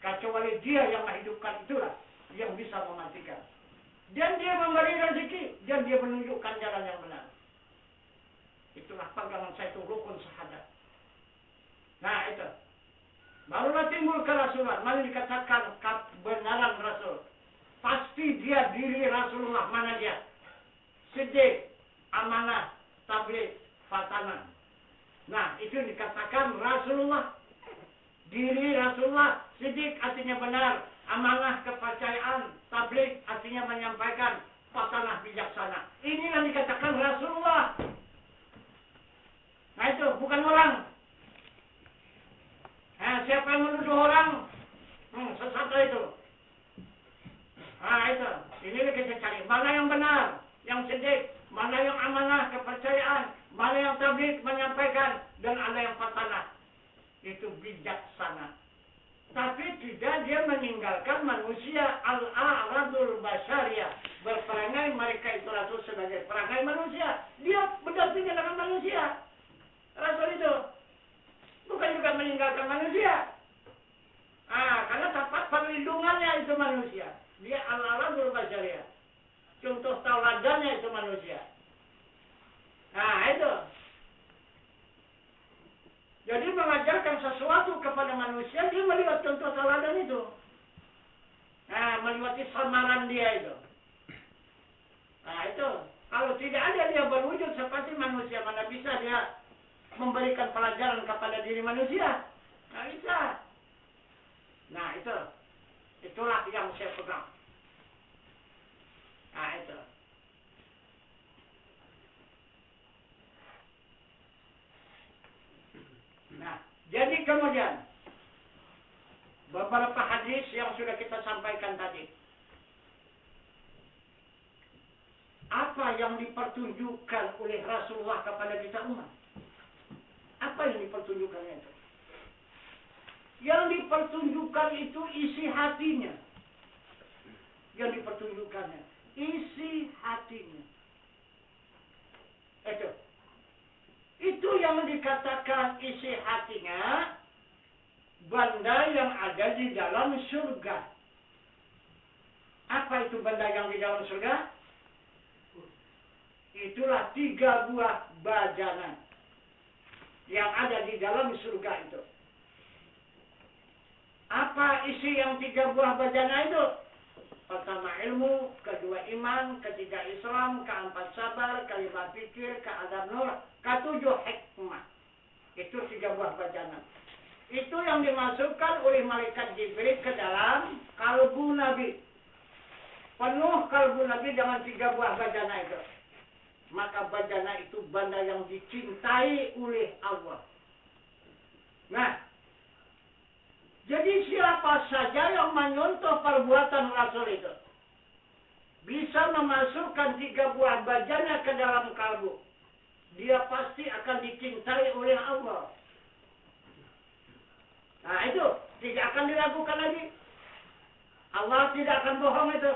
Kecuali dia yang menghidupkan, itulah yang bisa mematikan. Dan dia memberi rezeki. Dan dia menunjukkan jalan yang benar. Itulah pegangan saya, itu rukun syahadat. Nah, itu. Barulah timbul kerasulan. Mana dikatakan kebenaran Rasul. Pasti dia diri Rasulullah. Mana dia? Siddiq, amanah, tabligh, fatanah. Nah, itu dikatakan Rasulullah. Diri Rasulullah. Siddiq artinya benar. Amanah, kepercayaan. Tabligh artinya menyampaikan. Fatanah, bijaksana. Inilah dikatakan Rasulullah. Nah, itu bukan orang. Nah, siapa yang menuduh orang? Sesat itu. Nah, itu. Inilah kita cari. Mana yang benar? Yang siddiq. Mana yang amanah, kepercayaan. Mana yang tabligh, menyampaikan. Dan ada yang fatanah. Itu bijaksana. Tapi tidak dia meninggalkan manusia. Al-a'radul basyariyah. Berperangai mereka itu Rasul sebagai perangai manusia. Dia berdampingan dengan manusia. Rasul itu. Bukan juga meninggalkan manusia. Karena tempat perlindungannya itu manusia. Dia al-a'radul basyariyah. Contoh tauladannya itu manusia. Nah, itu. Jadi mengajarkan sesuatu kepada manusia, dia melihat contoh tauladan itu. Nah, melewati samaran dia itu. Nah, itu. Kalau tidak ada dia berwujud seperti manusia, mana bisa dia memberikan pelajaran kepada diri manusia? Nggak bisa. Nah, itu. Itulah yang saya pegang. Nah, itu. Nah, jadi kemudian beberapa hadis yang sudah kita sampaikan tadi. Apa yang dipertunjukkan oleh Rasulullah kepada kita umat? Apa yang dipertunjukkannya itu? Yang dipertunjukkan itu isi hatinya. Yang dipertunjukkannya. Isi hatinya. Itu yang dikatakan isi hatinya. Benda yang ada di dalam surga. Apa itu benda yang di dalam surga? Itulah 3 buah bajana yang ada di dalam surga itu. Apa isi yang 3 buah bajana itu? Pertama ilmu, kedua iman, ketiga Islam, keempat sabar, kelima pikir, keenam nur, ketujuh hikmah. Itu 3 buah bajana. Itu yang dimasukkan oleh malaikat Jibril ke dalam kalbu Nabi. Penuh kalbu Nabi dengan 3 buah bajana itu. Maka bajana itu benda yang dicintai oleh Allah. Nah, jadi siapa saja yang menyontoh perbuatan Rasul itu, bisa memasukkan 3 buah bajana ke dalam kalbu, dia pasti akan dicintai oleh Allah. Nah itu tidak akan diragukan lagi. Allah tidak akan bohong itu.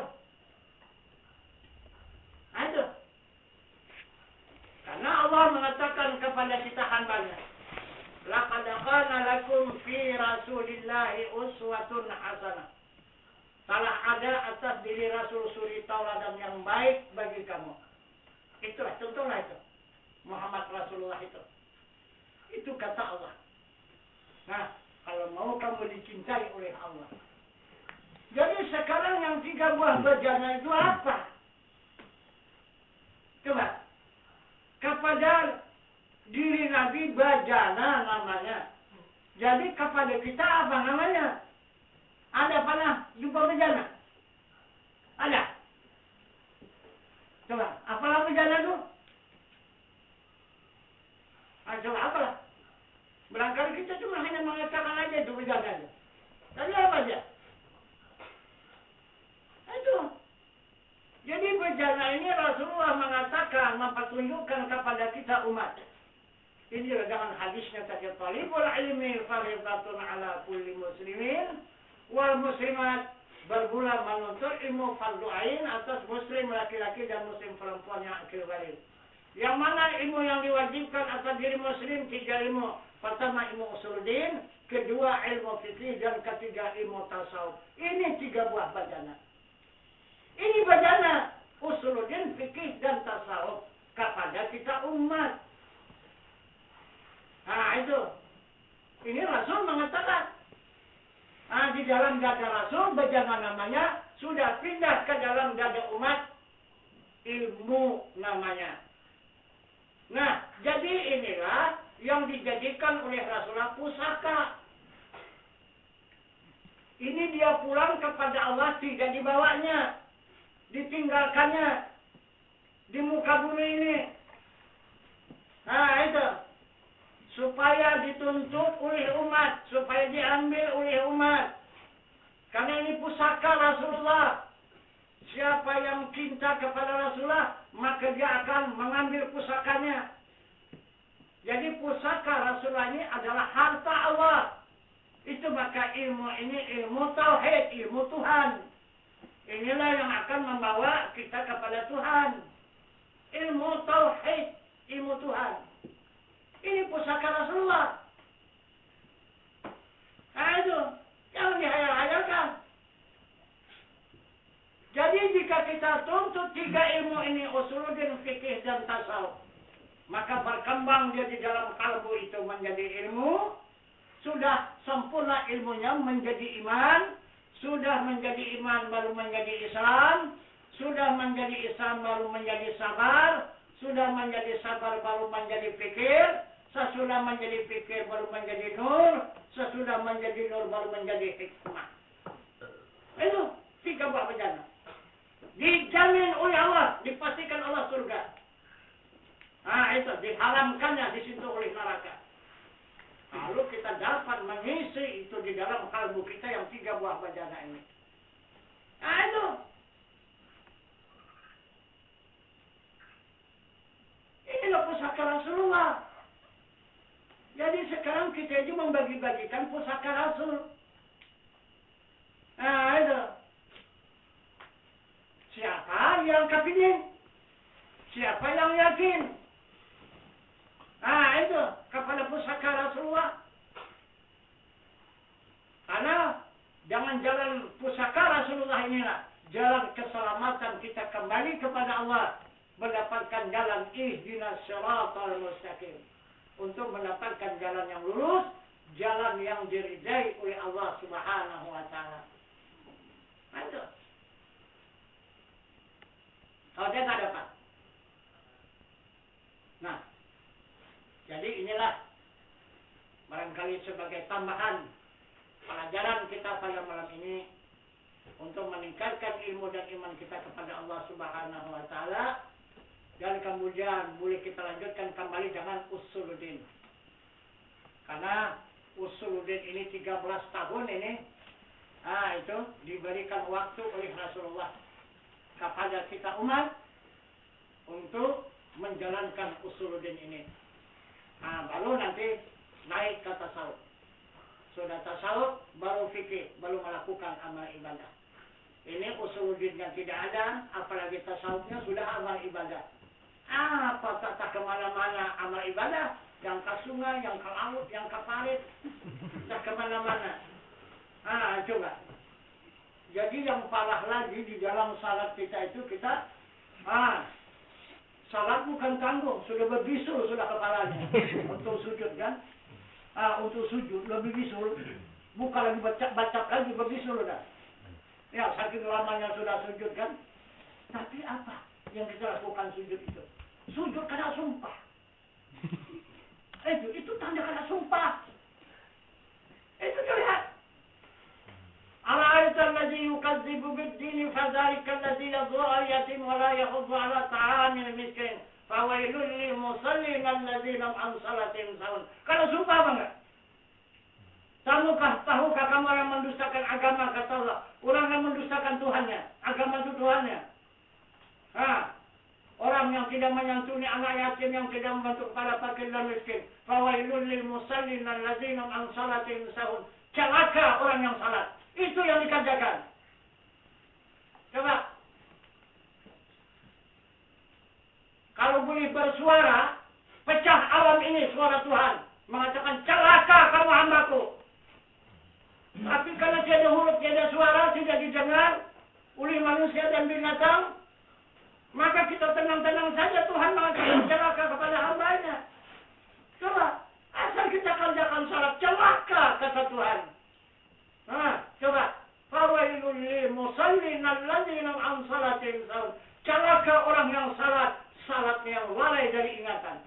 Nah itu. Karena Allah mengatakan kepada kita hambanya, laqad kana lakum fi rasulillahi uswatun hasanah. Telah ada atas diri Rasul suri tauladan yang baik bagi kamu. Itulah contohnya itu. Muhammad Rasulullah itu. Itu kata Allah. Nah, kalau mau kamu dicintai oleh Allah. Jadi sekarang yang 3 buah bajana itu apa? Coba. Kepada diri Nabi bajana namanya. Jadi kepada kita apa namanya? Ada pernah jumpa bejana? Ada? Coba, apalah bejana itu? Coba, apalah? Barangkali kita cuma hanya mengatakan aja itu bejana itu. Tapi apa aja? Itu. Jadi bejana ini Rasulullah mengatakan, mempertunjukkan kepada kita umat. Ini dengan hadisnya tadi, talibul ilmi fardhatun ala kulli muslimin. Wal muslimat, berbulan menuntut ilmu fardu ain atas muslim laki-laki dan muslim perempuan yang akil balik. Yang mana ilmu yang diwajibkan atas diri muslim 3 ilmu. Pertama ilmu usuluddin, kedua ilmu fikih, dan ketiga ilmu tasawuf. Ini 3 buah bajana. Ini bajana usuluddin, fikih, dan tasawuf kepada kita umat. Nah itu. Ini Rasul mengatakan. Nah, di dalam dada Rasul, bajana namanya, sudah pindah ke dalam dada umat, ilmu namanya. Nah, jadi inilah yang dijadikan oleh Rasulullah pusaka. Ini dia pulang kepada Allah, tidak dibawanya, ditinggalkannya di muka bumi ini. Nah, itu. Supaya dituntut oleh umat, supaya diambil oleh umat. Karena ini pusaka Rasulullah. Siapa yang cinta kepada Rasulullah, maka dia akan mengambil pusakanya. Jadi pusaka Rasulullah ini adalah harta Allah. Itu maka ilmu ini ilmu tauhid, ilmu Tuhan. Inilah yang akan membawa kita kepada Tuhan. Ilmu tauhid, ilmu Tuhan. Ini pusaka Rasulullah. Nah itu, jangan dihayal-hayalkan. Jadi jika kita tuntut 3 ilmu ini, usuluddin, fikih, dan tasawuf, maka berkembang dia di dalam kalbu itu menjadi ilmu. Sudah sempurna ilmunya menjadi iman. Sudah menjadi iman baru menjadi Islam. Sudah menjadi Islam baru menjadi sabar. Sudah menjadi sabar baru menjadi fikir. Sesudah menjadi fikir baru menjadi nur. Sesudah menjadi nur baru menjadi hikmah. Itu 3 buah bejana. Dijamin oleh Allah, dipastikan Allah surga. Nah itu, diharamkannya disentuh oleh neraka. Lalu kita dapat mengisi itu di dalam kalbu kita yang 3 buah bejana ini. Nah itu. Inilah pusaka Rasulullah. Jadi sekarang kita itu membagi-bagikan pusaka Rasul. Nah itu. Siapa yang kepingin? Siapa yang yakin? Nah itu kepada pusaka Rasulullah. Karena jangan jalan pusaka Rasulullah inilah jalan keselamatan kita kembali kepada Allah, mendapatkan jalan ihdinas siratal mustaqim. Untuk mendapatkan jalan yang lurus, jalan yang diridai oleh Allah Subhanahu wa taala. Itu. Kalau dia tak dapat. Nah, jadi inilah barangkali sebagai tambahan pelajaran kita pada malam ini untuk meningkatkan ilmu dan iman kita kepada Allah Subhanahu wa taala. Dan kemudian boleh kita lanjutkan kembali dengan usuluddin. Karena usuluddin ini 13 tahun ini, itu diberikan waktu oleh Rasulullah. kepada kita umat untuk menjalankan usuluddin ini. Nah, baru nanti naik ke tasawuf. Sudah tasawuf, baru fikih, baru melakukan amal ibadah. Ini usuluddin yang tidak ada, apalagi tasawufnya sudah amal ibadah. Apa tak kemana-mana amal ibadah, yang ke sungai, yang ke laut, yang ke parit, tak kemana-mana. Coba. Jadi yang parah lagi di dalam salat kita itu kita, salat bukan tanggung, sudah berbisul sudah kepalanya untuk sujud kan? Untuk sujud lebih bisul, bukan lagi baca lagi berbisul udah. Ya saking lamanya sudah sujud kan? Tapi apa yang kita lakukan sujud itu? Sujud karena sumpah. Itu tanda karena sumpah. Itu dilihat. Ara'aita alladhi yukadzibu bid-din fadzalika alladhi yad'u al-yatim wa la yahuddu 'ala ta'amil miskin. Fawailul lil musallin alladzina an salatihim sahun. Kalau sumpah apa enggak? Tahukah kamu orang mendustakan agama kata Allah? Orang yang mendustakan Tuhannya, agama itu Tuhannya. Orang yang tidak menyantuni anak yatim, yang tidak membantu kepada fakir dan miskin. Fawailul lil musallin alladzina an salatihim sahun. Celaka orang yang salat. Itu yang dikerjakan. Coba. Kalau boleh bersuara, pecah alam ini suara Tuhan. Mengatakan, celaka kamu hambaku. Tapi kalau tiada huruf, tiada suara, tidak didengar oleh manusia dan binatang, maka kita tenang-tenang saja Tuhan mengatakan celaka kepada hambanya. Coba, asal kita kerjakan salat, celaka kata Tuhan. Coba. Fawailul lil musallin alladzina an salatihim sahun. Celaka orang yang salatnya yang lalai dari ingatan.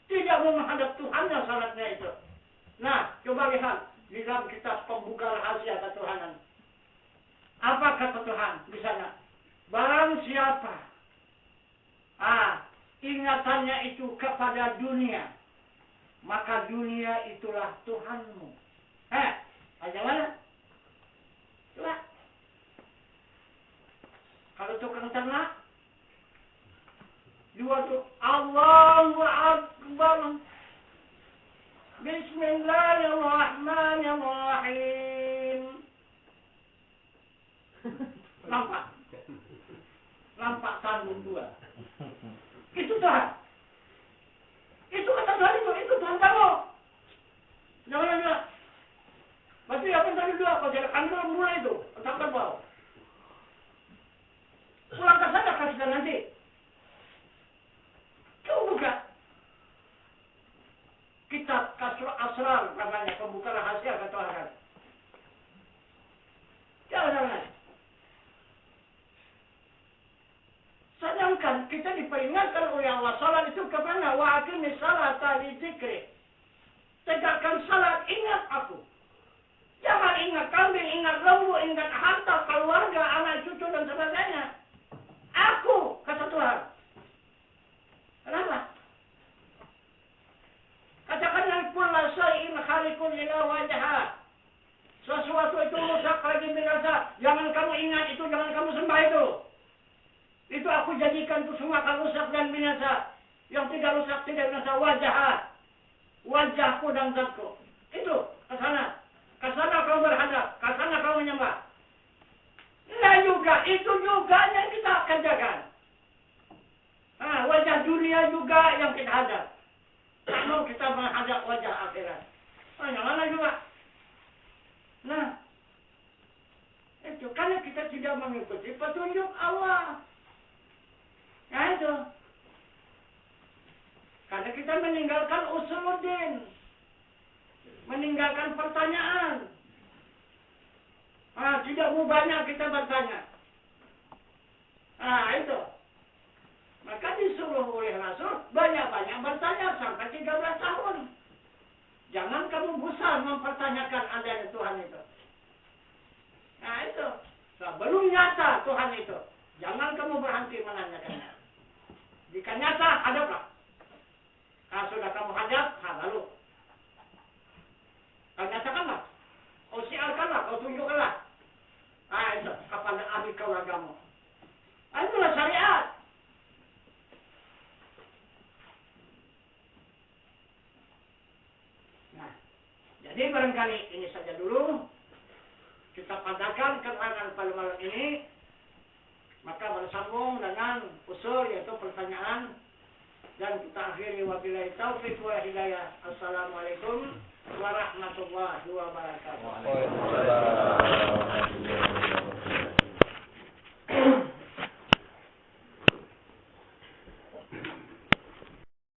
Tidak menghadap Tuhannya salatnya itu. Nah, coba lihat di dalam kitab pembuka rahasia ketuhanan. Apa kata Tuhan di sana? Barang siapa ingatannya itu kepada dunia, maka dunia itulah Tuhanmu. Bagaimana? Coba. Kalau tukang ternak, dua tuh Allahu Akbar. Bismillahirrahmanirrahim. Nampak tanggung dua. Itu Tuhan. Itu kata Tuhan itu Tuhan kamu. Jangan. Berarti apa yang tadi dua? Kalau jadi kandung mulai itu. Tetap terbau. Pulang ke sana kasih nanti. Coba buka. Kitab Kasrul Asrar namanya. Pembuka rahasia ketuhanan. Jangan. Sedangkan kita diperingatkan oleh Allah. Salat itu kemana? Wa aqimis salata li dzikri. Tegakkan salat, ingat aku. Jangan ingat kambing, ingat lembu, ingat harta, keluarga, anak cucu dan sebagainya. Aku, kata Tuhan. Kenapa? Katakan yang kulla syai'in khaliqun ila wajha. Sesuatu itu rusak lagi binasa. Jangan kamu ingat itu, jangan kamu sembah itu. Itu aku jadikan itu semua akan rusak dan binasa. Yang tidak rusak, tidak binasa, wajah. Wajahku dan zatku. Itu, ke sana. Ke sana kau berhadap, ke sana kau menyembah. Nah juga, itu juga yang kita kerjakan. Wajah dunia juga yang kita hadap. Kalau kita menghadap wajah akhirat. Yang mana juga. Nah, itu karena kita tidak mengikuti petunjuk Allah. Nah itu. Karena kita meninggalkan usuluddin. Meninggalkan pertanyaan. Tidak mau banyak kita bertanya. Itu. Maka disuruh oleh Rasul banyak-banyak bertanya sampai 13 tahun. Jangan kamu bosan mempertanyakan adanya Tuhan itu. Nah itu. Sebelum nyata Tuhan itu, jangan kamu berhenti menanyakannya. Jika nyata, hadaplah. Kalau sudah kamu hadap, lalu. Kau nyatakanlah. Kau siarkanlah, kau tunjukkanlah. Itu kepada ahli keluargamu. Itulah Jadi barangkali ini saja dulu. Kita padakan keterangan pada malam ini. Maka bersambung dengan usul yaitu pertanyaan. Dan kita akhiri wabillahi taufiq wal hidayah. Assalamualaikum warahmatullahi wabarakatuh. Waalaikumsalam.